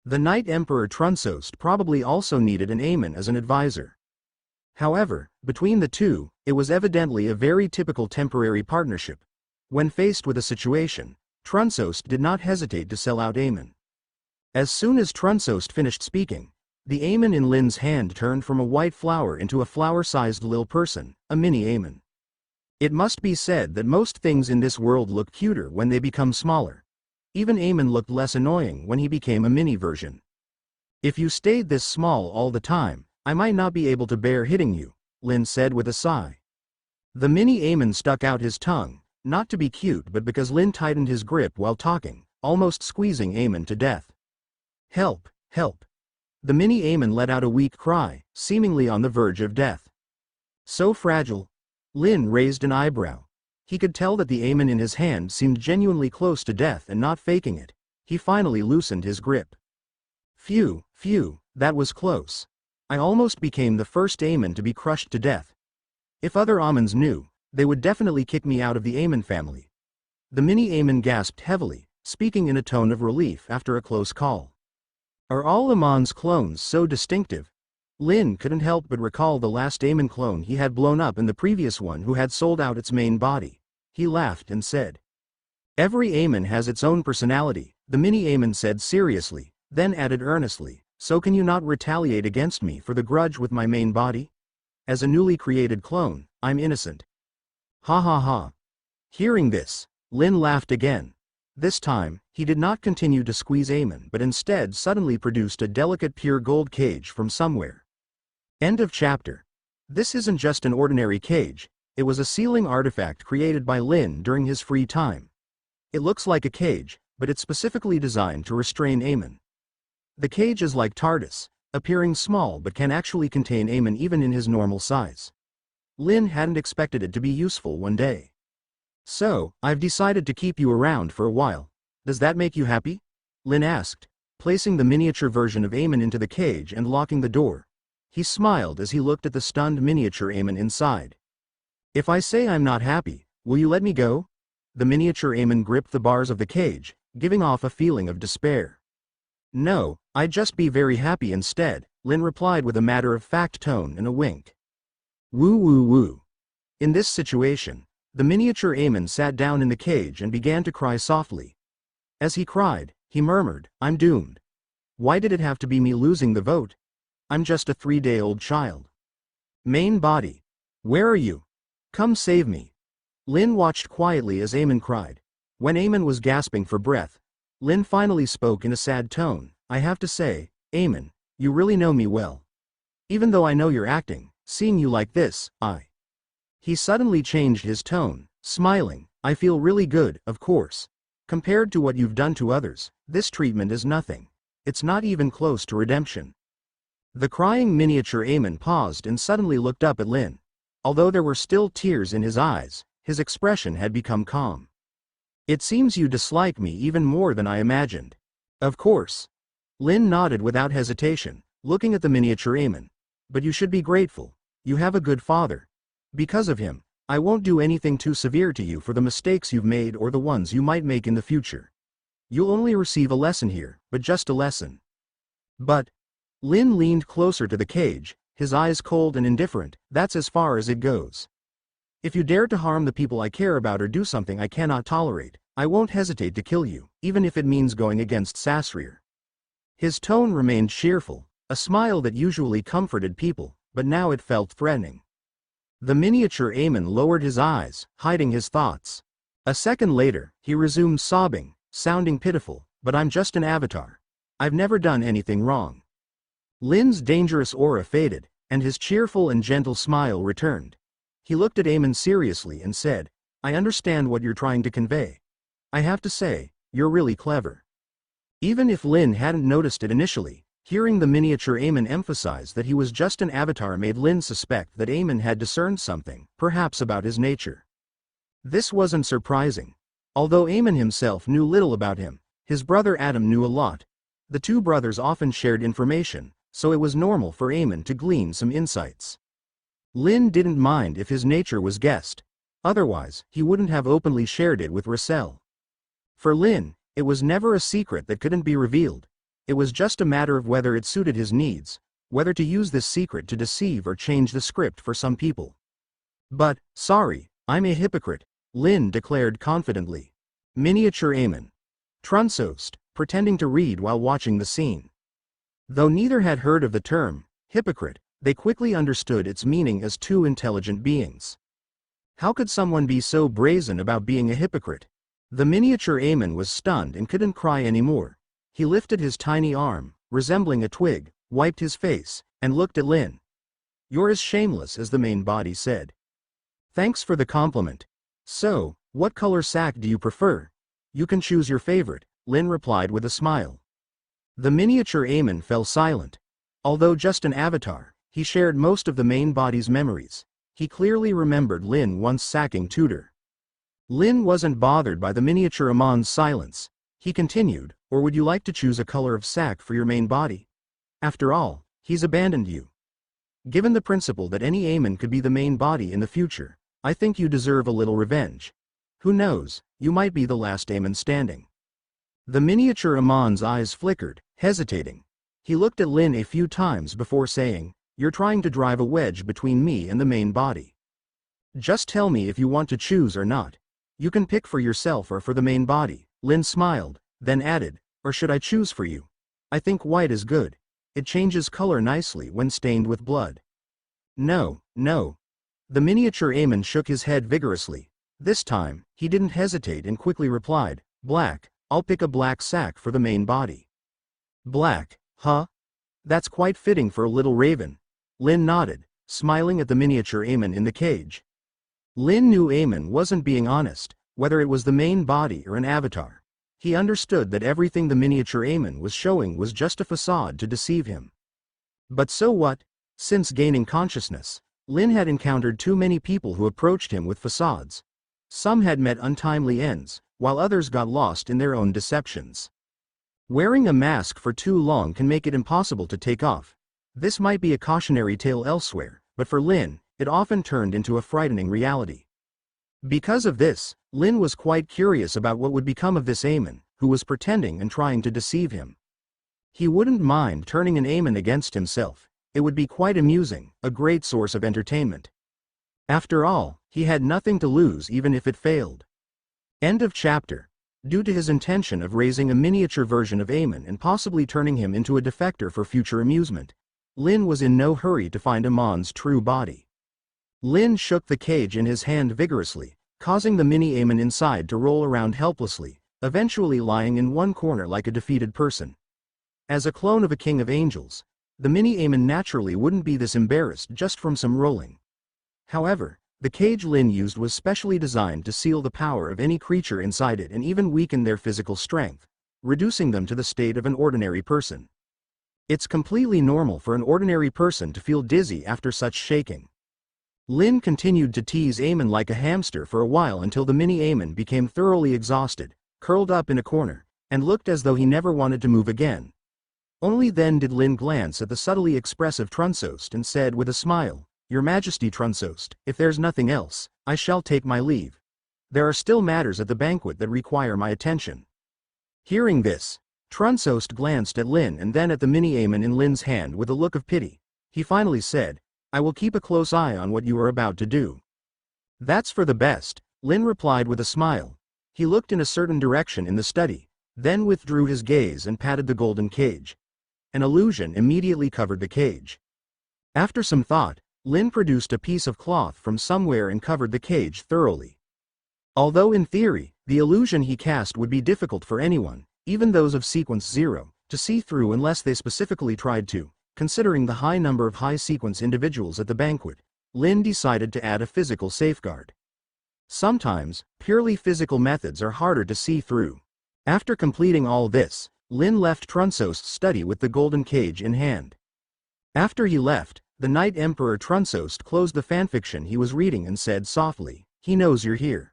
The Knight Emperor Trunsost probably also needed an Amon as an advisor. However, between the two, it was evidently a very typical temporary partnership. When faced with a situation, Trunsost did not hesitate to sell out Amon. As soon as Trunsost finished speaking, the Amon in Lynn's hand turned from a white flower into a flower-sized lil person, a mini Amon. It must be said that most things in this world look cuter when they become smaller. Even Amon looked less annoying when he became a mini version. If you stayed this small all the time, I might not be able to bear hitting you, Lynn said with a sigh. The mini Amon stuck out his tongue, not to be cute but because Lynn tightened his grip while talking, almost squeezing Amon to death. Help, help. The mini Amon let out a weak cry, seemingly on the verge of death. So fragile. Lynn raised an eyebrow. He could tell that the Amon in his hand seemed genuinely close to death and not faking it. He finally loosened his grip. Phew, that was close. I almost became the first Amon to be crushed to death. If other Amons knew, they would definitely kick me out of the Amon family. The mini Amon gasped heavily, speaking in a tone of relief after a close call. Are all Amon's clones so distinctive? Lynn couldn't help but recall the last Amon clone he had blown up and the previous one who had sold out its main body. He laughed and said, "Every Amon has its own personality," the mini Amon said seriously, then added earnestly, "So can you not retaliate against me for the grudge with my main body? As a newly created clone, I'm innocent." Ha ha ha. Hearing this, Lynn laughed again. This time, he did not continue to squeeze Amon but instead suddenly produced a delicate pure gold cage from somewhere. End of chapter. This isn't just an ordinary cage, it was a sealing artifact created by Lynn during his free time. It looks like a cage, but it's specifically designed to restrain Amon. The cage is like TARDIS, appearing small but can actually contain Amon even in his normal size. Lynn hadn't expected it to be useful one day. "So, I've decided to keep you around for a while. Does that make you happy?" Lynn asked, placing the miniature version of Amon into the cage and locking the door. He smiled as he looked at the stunned miniature Amon inside. "If I say I'm not happy, will you let me go?" The miniature Amon gripped the bars of the cage, giving off a feeling of despair. "No, I'd just be very happy instead," Lynn replied with a matter-of-fact tone and a wink. Woo. In this situation, the miniature Amon sat down in the cage and began to cry softly. As he cried, he murmured, "I'm doomed. Why did it have to be me losing the vote? I'm just a 3-day-old child. Main body. Where are you? Come save me." Lynn watched quietly as Amon cried. When Amon was gasping for breath, Lynn finally spoke in a sad tone, "I have to say, Amon, you really know me well. Even though I know you're acting, seeing you like this, He suddenly changed his tone, smiling, "I feel really good, of course. Compared to what you've done to others, this treatment is nothing. It's not even close to redemption." The crying miniature Amon paused and suddenly looked up at Lynn. Although there were still tears in his eyes, his expression had become calm. "It seems you dislike me even more than I imagined." "Of course." Lynn nodded without hesitation, looking at the miniature Amon. "But you should be grateful. You have a good father. Because of him, I won't do anything too severe to you for the mistakes you've made or the ones you might make in the future. You'll only receive a lesson here, but just a lesson." "But..." Lynn leaned closer to the cage, his eyes cold and indifferent, "That's as far as it goes. If you dare to harm the people I care about or do something I cannot tolerate, I won't hesitate to kill you, even if it means going against Sasrir." His tone remained cheerful, a smile that usually comforted people, but now it felt threatening. The miniature Amon lowered his eyes, hiding his thoughts. A second later, he resumed sobbing, sounding pitiful, "But I'm just an avatar. I've never done anything wrong." Lynn's dangerous aura faded, and his cheerful and gentle smile returned. He looked at Amon seriously and said, "I understand what you're trying to convey. I have to say, you're really clever." Even if Lynn hadn't noticed it initially, hearing the miniature Amon emphasize that he was just an avatar made Lynn suspect that Amon had discerned something, perhaps about his nature. This wasn't surprising. Although Amon himself knew little about him, his brother Adam knew a lot. The two brothers often shared information, so it was normal for Amon to glean some insights. Lynn didn't mind if his nature was guessed. Otherwise, he wouldn't have openly shared it with Russell. For Lynn, it was never a secret that couldn't be revealed. It was just a matter of whether it suited his needs, whether to use this secret to deceive or change the script for some people. "But, sorry, I'm a hypocrite," Lynn declared confidently. Miniature Amon Trunsost, pretending to read while watching the scene. Though neither had heard of the term, hypocrite, they quickly understood its meaning as two intelligent beings. How could someone be so brazen about being a hypocrite? The miniature Amon was stunned and couldn't cry anymore. He lifted his tiny arm, resembling a twig, wiped his face, and looked at Lynn. "You're as shameless as the main body said." "Thanks for the compliment. So, what color sack do you prefer?" "You can choose your favorite," Lynn replied with a smile. The miniature Amon fell silent. Although just an avatar, he shared most of the main body's memories. He clearly remembered Lynn once sacking Tudor. Lynn wasn't bothered by the miniature Amon's silence. He continued, or would you like to choose a color of sack for your main body? After all, he's abandoned you. Given the principle that any Amon could be the main body in the future, I think you deserve a little revenge. Who knows, you might be the last Amon standing. The miniature Amon's eyes flickered, hesitating. He looked at Lynn a few times before saying, you're trying to drive a wedge between me and the main body. Just tell me if you want to choose or not. You can pick for yourself or for the main body. Lynn smiled, then added, or should I choose for you? I think white is good. It changes color nicely when stained with blood. No, no. The miniature Amon shook his head vigorously. This time, he didn't hesitate and quickly replied, black, I'll pick a black sack for the main body. Black, huh? That's quite fitting for a little raven. Lynn nodded, smiling at the miniature Amon in the cage. Lynn knew Amon wasn't being honest, whether it was the main body or an avatar. He understood that everything the miniature Amon was showing was just a facade to deceive him. But so what? Since gaining consciousness, Lynn had encountered too many people who approached him with facades. Some had met untimely ends, while others got lost in their own deceptions. Wearing a mask for too long can make it impossible to take off. This might be a cautionary tale elsewhere, but for Lynn, it often turned into a frightening reality. Because of this, Lynn was quite curious about what would become of this Amon, who was pretending and trying to deceive him. He wouldn't mind turning an Amon against himself. It would be quite amusing, a great source of entertainment. After all, he had nothing to lose even if it failed. End of chapter. Due to his intention of raising a miniature version of Amon and possibly turning him into a defector for future amusement, Lynn was in no hurry to find Amon's true body. Lynn shook the cage in his hand vigorously, causing the mini Amon inside to roll around helplessly, eventually lying in one corner like a defeated person. As a clone of a king of angels, the mini Amon naturally wouldn't be this embarrassed just from some rolling. However, the cage Lynn used was specially designed to seal the power of any creature inside it and even weaken their physical strength, reducing them to the state of an ordinary person. It's completely normal for an ordinary person to feel dizzy after such shaking. Lynn continued to tease Amon like a hamster for a while until the mini Amon became thoroughly exhausted, curled up in a corner, and looked as though he never wanted to move again. Only then did Lynn glance at the subtly expressive Trunsost and said with a smile, Your Majesty Trunsost, if there's nothing else, I shall take my leave. There are still matters at the banquet that require my attention. Hearing this, Trunsost glanced at Lynn and then at the mini Amon in Lynn's hand with a look of pity. He finally said, I will keep a close eye on what you are about to do. That's for the best, Lynn replied with a smile. He looked in a certain direction in the study, then withdrew his gaze and patted the golden cage. An illusion immediately covered the cage. After some thought, Lynn produced a piece of cloth from somewhere and covered the cage thoroughly. Although in theory, the illusion he cast would be difficult for anyone, even those of sequence 0, to see through unless they specifically tried to. Considering the high number of high-sequence individuals at the banquet, Lynn decided to add a physical safeguard. Sometimes, purely physical methods are harder to see through. After completing all this, Lynn left Trunsost's study with the golden cage in hand. After he left, the Knight Emperor Trunsost closed the fanfiction he was reading and said softly, He knows you're here.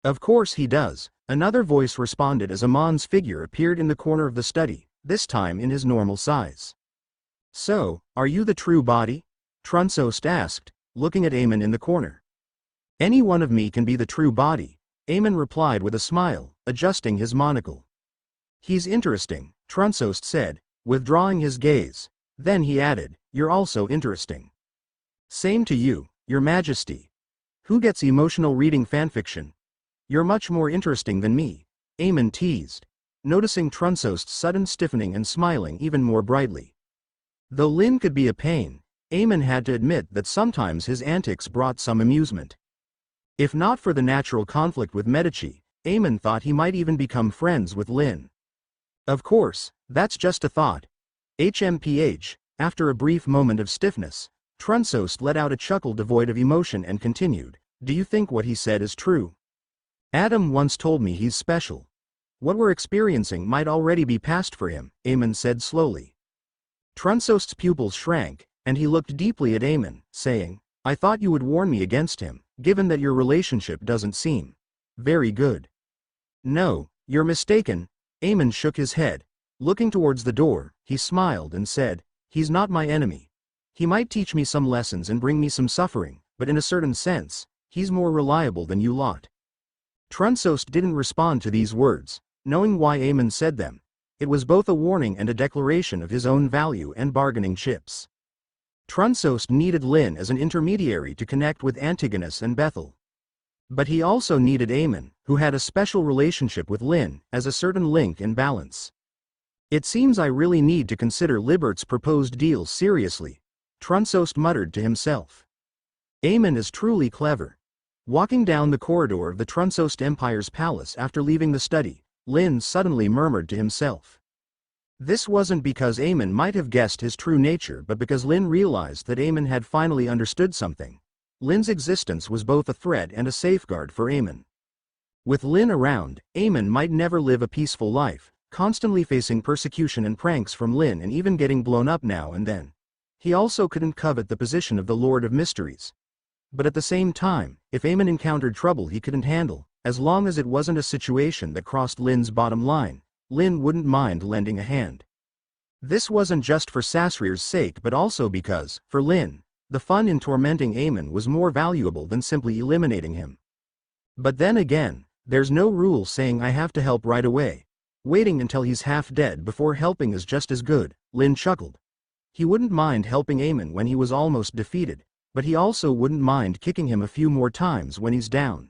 Of course he does, another voice responded as Amon's figure appeared in the corner of the study, this time in his normal size. So, are you the true body? Trunsost asked, looking at Amon in the corner. Any one of me can be the true body, Amon replied with a smile, adjusting his monocle. He's interesting, Trunsost said, withdrawing his gaze. Then he added, You're also interesting. Same to you, Your Majesty. Who gets emotional reading fanfiction? You're much more interesting than me, Amon teased, noticing Trunsost's sudden stiffening and smiling even more brightly. Though Lynn could be a pain, Amon had to admit that sometimes his antics brought some amusement. If not for the natural conflict with Medici, Amon thought he might even become friends with Lynn. Of course, that's just a thought. HMPH, after a brief moment of stiffness, Trunsost let out a chuckle devoid of emotion and continued, Do you think what he said is true? Adam once told me he's special. What we're experiencing might already be past for him, Amon said slowly. Trunsost's pupils shrank, and he looked deeply at Amon, saying, I thought you would warn me against him, given that your relationship doesn't seem very good. No, you're mistaken, Amon shook his head. Looking towards the door, he smiled and said, "He's not my enemy. He might teach me some lessons and bring me some suffering, but in a certain sense, he's more reliable than you lot." Trunsost didn't respond to these words, knowing why Amon said them. It was both a warning and a declaration of his own value and bargaining chips. Trunsost needed Lynn as an intermediary to connect with Antigonus and Bethel. But he also needed Amon, who had a special relationship with Lynn, as a certain link and balance. "It seems I really need to consider Libert's proposed deal seriously," Trunsost muttered to himself. Amon is truly clever. Walking down the corridor of the Trunsost Empire's palace after leaving the study, Lynn suddenly murmured to himself. This wasn't because Amon might have guessed his true nature, but because Lynn realized that Amon had finally understood something. Lynn's existence was both a threat and a safeguard for Amon. With Lynn around, Amon might never live a peaceful life, constantly facing persecution and pranks from Lynn and even getting blown up now and then. He also couldn't covet the position of the Lord of Mysteries. But at the same time, if Amon encountered trouble he couldn't handle, as long as it wasn't a situation that crossed Lynn's bottom line, Lynn wouldn't mind lending a hand. This wasn't just for Sasrir's sake but also because, for Lynn, the fun in tormenting Amon was more valuable than simply eliminating him. But then again, there's no rule saying I have to help right away. Waiting until he's half dead before helping is just as good, Lynn chuckled. He wouldn't mind helping Amon when he was almost defeated, but he also wouldn't mind kicking him a few more times when he's down.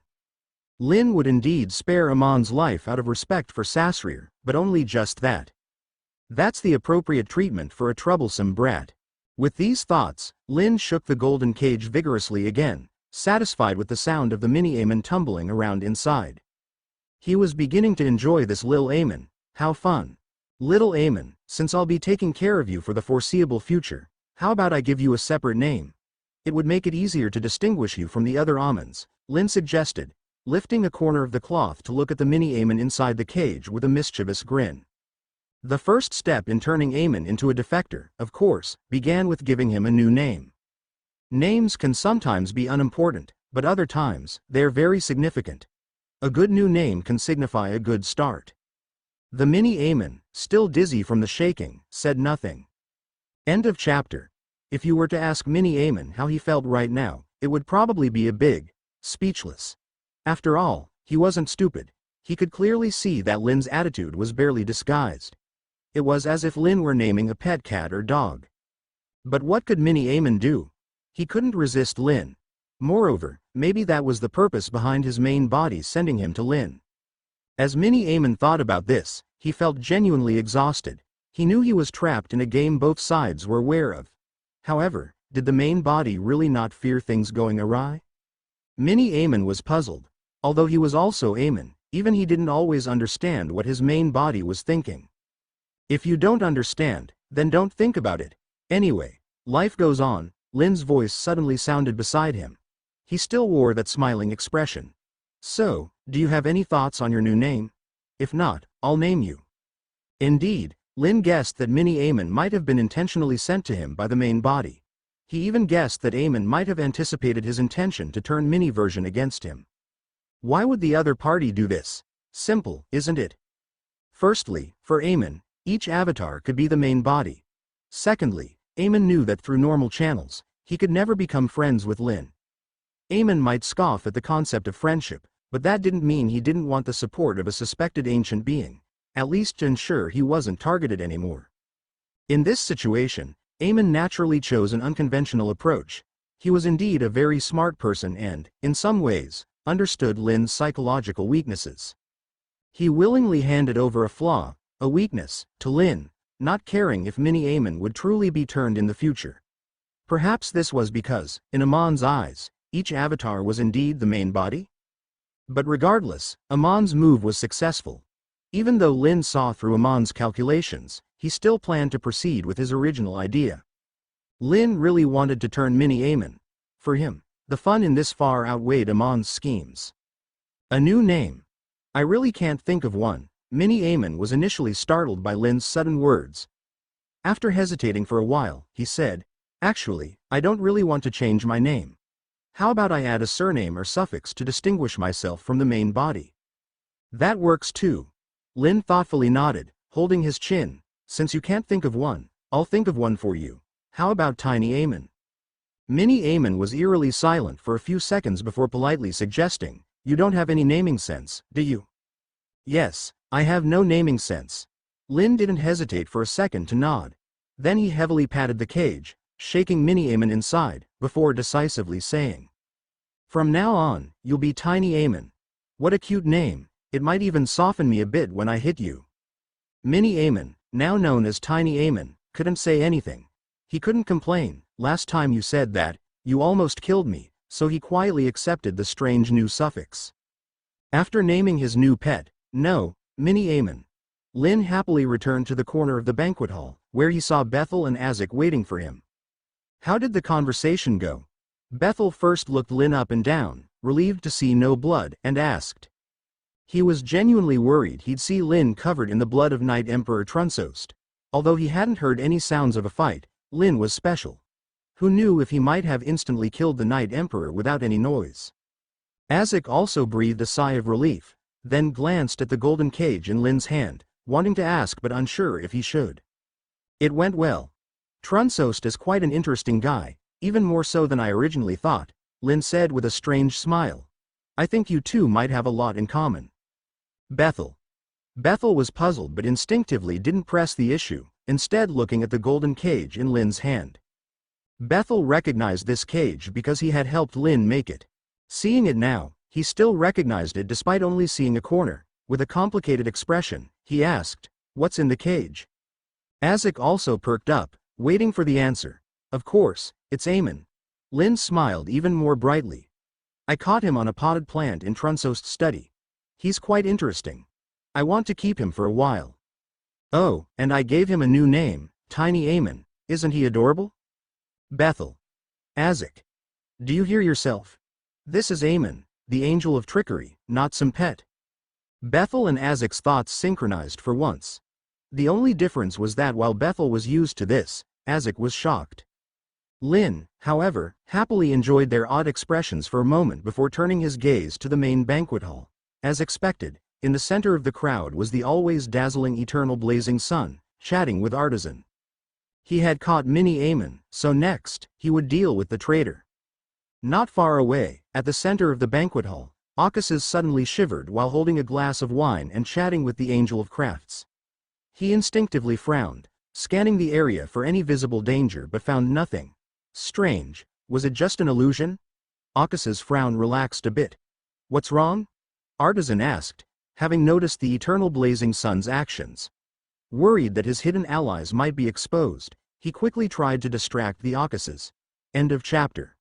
Lynn would indeed spare Amon's life out of respect for Sasrir, but only just that. That's the appropriate treatment for a troublesome brat. With these thoughts, Lynn shook the golden cage vigorously again, satisfied with the sound of the mini Amon tumbling around inside. He was beginning to enjoy this Lil Amon. How fun. Little Amon, since I'll be taking care of you for the foreseeable future, how about I give you a separate name? It would make it easier to distinguish you from the other Amons, Lynn suggested, lifting a corner of the cloth to look at the mini Amon inside the cage with a mischievous grin. The first step in turning Amon into a defector, of course, began with giving him a new name. Names can sometimes be unimportant, but other times, they're very significant. A good new name can signify a good start. The mini Amon, still dizzy from the shaking, said nothing. End of chapter. If you were to ask mini Amon how he felt right now, it would probably be a big, speechless. After all, he wasn't stupid. He could clearly see that Lynn's attitude was barely disguised. It was as if Lynn were naming a pet cat or dog. But what could mini Amon do? He couldn't resist Lynn. Moreover, maybe that was the purpose behind his main body sending him to Lynn. As mini Amon thought about this, he felt genuinely exhausted. He knew he was trapped in a game both sides were aware of. However, did the main body really not fear things going awry? Mini Amon was puzzled. Although he was also Amon, even he didn't always understand what his main body was thinking. If you don't understand, then don't think about it. Anyway, life goes on. Lynn's voice suddenly sounded beside him. He still wore that smiling expression. So, do you have any thoughts on your new name? If not, I'll name you. Indeed, Lynn guessed that mini Amon might have been intentionally sent to him by the main body. He even guessed that Amon might have anticipated his intention to turn mini version against him. Why would the other party do this? Simple, isn't it? Firstly, for Amon, each avatar could be the main body. Secondly, Amon knew that through normal channels, he could never become friends with Lynn. Amon might scoff at the concept of friendship, but that didn't mean he didn't want the support of a suspected ancient being, at least to ensure he wasn't targeted anymore. In this situation, Amon naturally chose an unconventional approach. He was indeed a very smart person and, in some ways, understood Lynn's psychological weaknesses. He willingly handed over a flaw, a weakness, to Lynn, not caring if mini Amon would truly be turned in the future. Perhaps this was because, in Amon's eyes, each avatar was indeed the main body? But regardless, Amon's move was successful. Even though Lynn saw through Amon's calculations, he still planned to proceed with his original idea. Lynn really wanted to turn mini Amon. For him, the fun in this far outweighed Amon's schemes. A new name. I really can't think of one. Mini Amon was initially startled by Lynn's sudden words. After hesitating for a while, he said, "Actually, I don't really want to change my name. How about I add a surname or suffix to distinguish myself from the main body?" "That works too." Lynn thoughtfully nodded, holding his chin. Since you can't think of one, I'll think of one for you. How about Tiny Amon? Mini Amon was eerily silent for a few seconds before politely suggesting, you don't have any naming sense, do you? Yes, I have no naming sense. Lynn didn't hesitate for a second to nod. Then he heavily patted the cage, shaking Mini Amon inside, before decisively saying, from now on, you'll be Tiny Amon. What a cute name, it might even soften me a bit when I hit you. Mini Amon, now known as Tiny Amon, couldn't say anything. He couldn't complain. Last time you said that, you almost killed me, so he quietly accepted the strange new suffix. After naming his new pet, No, Mini Amon, Lynn happily returned to the corner of the banquet hall, where he saw Bethel and Azek waiting for him. How did the conversation go? Bethel first looked Lynn up and down, relieved to see no blood, and asked. He was genuinely worried he'd see Lynn covered in the blood of Night Emperor Trunsost. Although he hadn't heard any sounds of a fight, Lynn was special. Who knew if he might have instantly killed the Night Emperor without any noise? Azek also breathed a sigh of relief, then glanced at the golden cage in Lynn's hand, wanting to ask but unsure if he should. It went well. Trunsost is quite an interesting guy, even more so than I originally thought, Lynn said with a strange smile. I think you two might have a lot in common. Bethel was puzzled but instinctively didn't press the issue, instead looking at the golden cage in Lynn's hand. Bethel recognized this cage because he had helped Lynn make it. Seeing it now, he still recognized it despite only seeing a corner. With a complicated expression, he asked, what's in the cage? Azek also perked up, waiting for the answer. Of course, it's Amon. Lynn smiled even more brightly. I caught him on a potted plant in Trunsost's study. He's quite interesting. I want to keep him for a while. Oh, and I gave him a new name, Tiny Amon. Isn't he adorable? Bethel. Azek. Do you hear yourself? This is Amon, the angel of trickery, not some pet. Bethel and Azek's thoughts synchronized for once. The only difference was that while Bethel was used to this, Azek was shocked. Lynn, however, happily enjoyed their odd expressions for a moment before turning his gaze to the main banquet hall. As expected, in the center of the crowd was the always dazzling eternal blazing sun, chatting with Artisan. He had caught Mini Amon, so next, he would deal with the traitor. Not far away, at the center of the banquet hall, Akasis suddenly shivered while holding a glass of wine and chatting with the Angel of Crafts. He instinctively frowned, scanning the area for any visible danger but found nothing. Strange, was it just an illusion? Akasis' frown relaxed a bit. What's wrong? Artisan asked, having noticed the eternal blazing sun's actions. Worried that his hidden allies might be exposed, he quickly tried to distract the Akasis. End of chapter.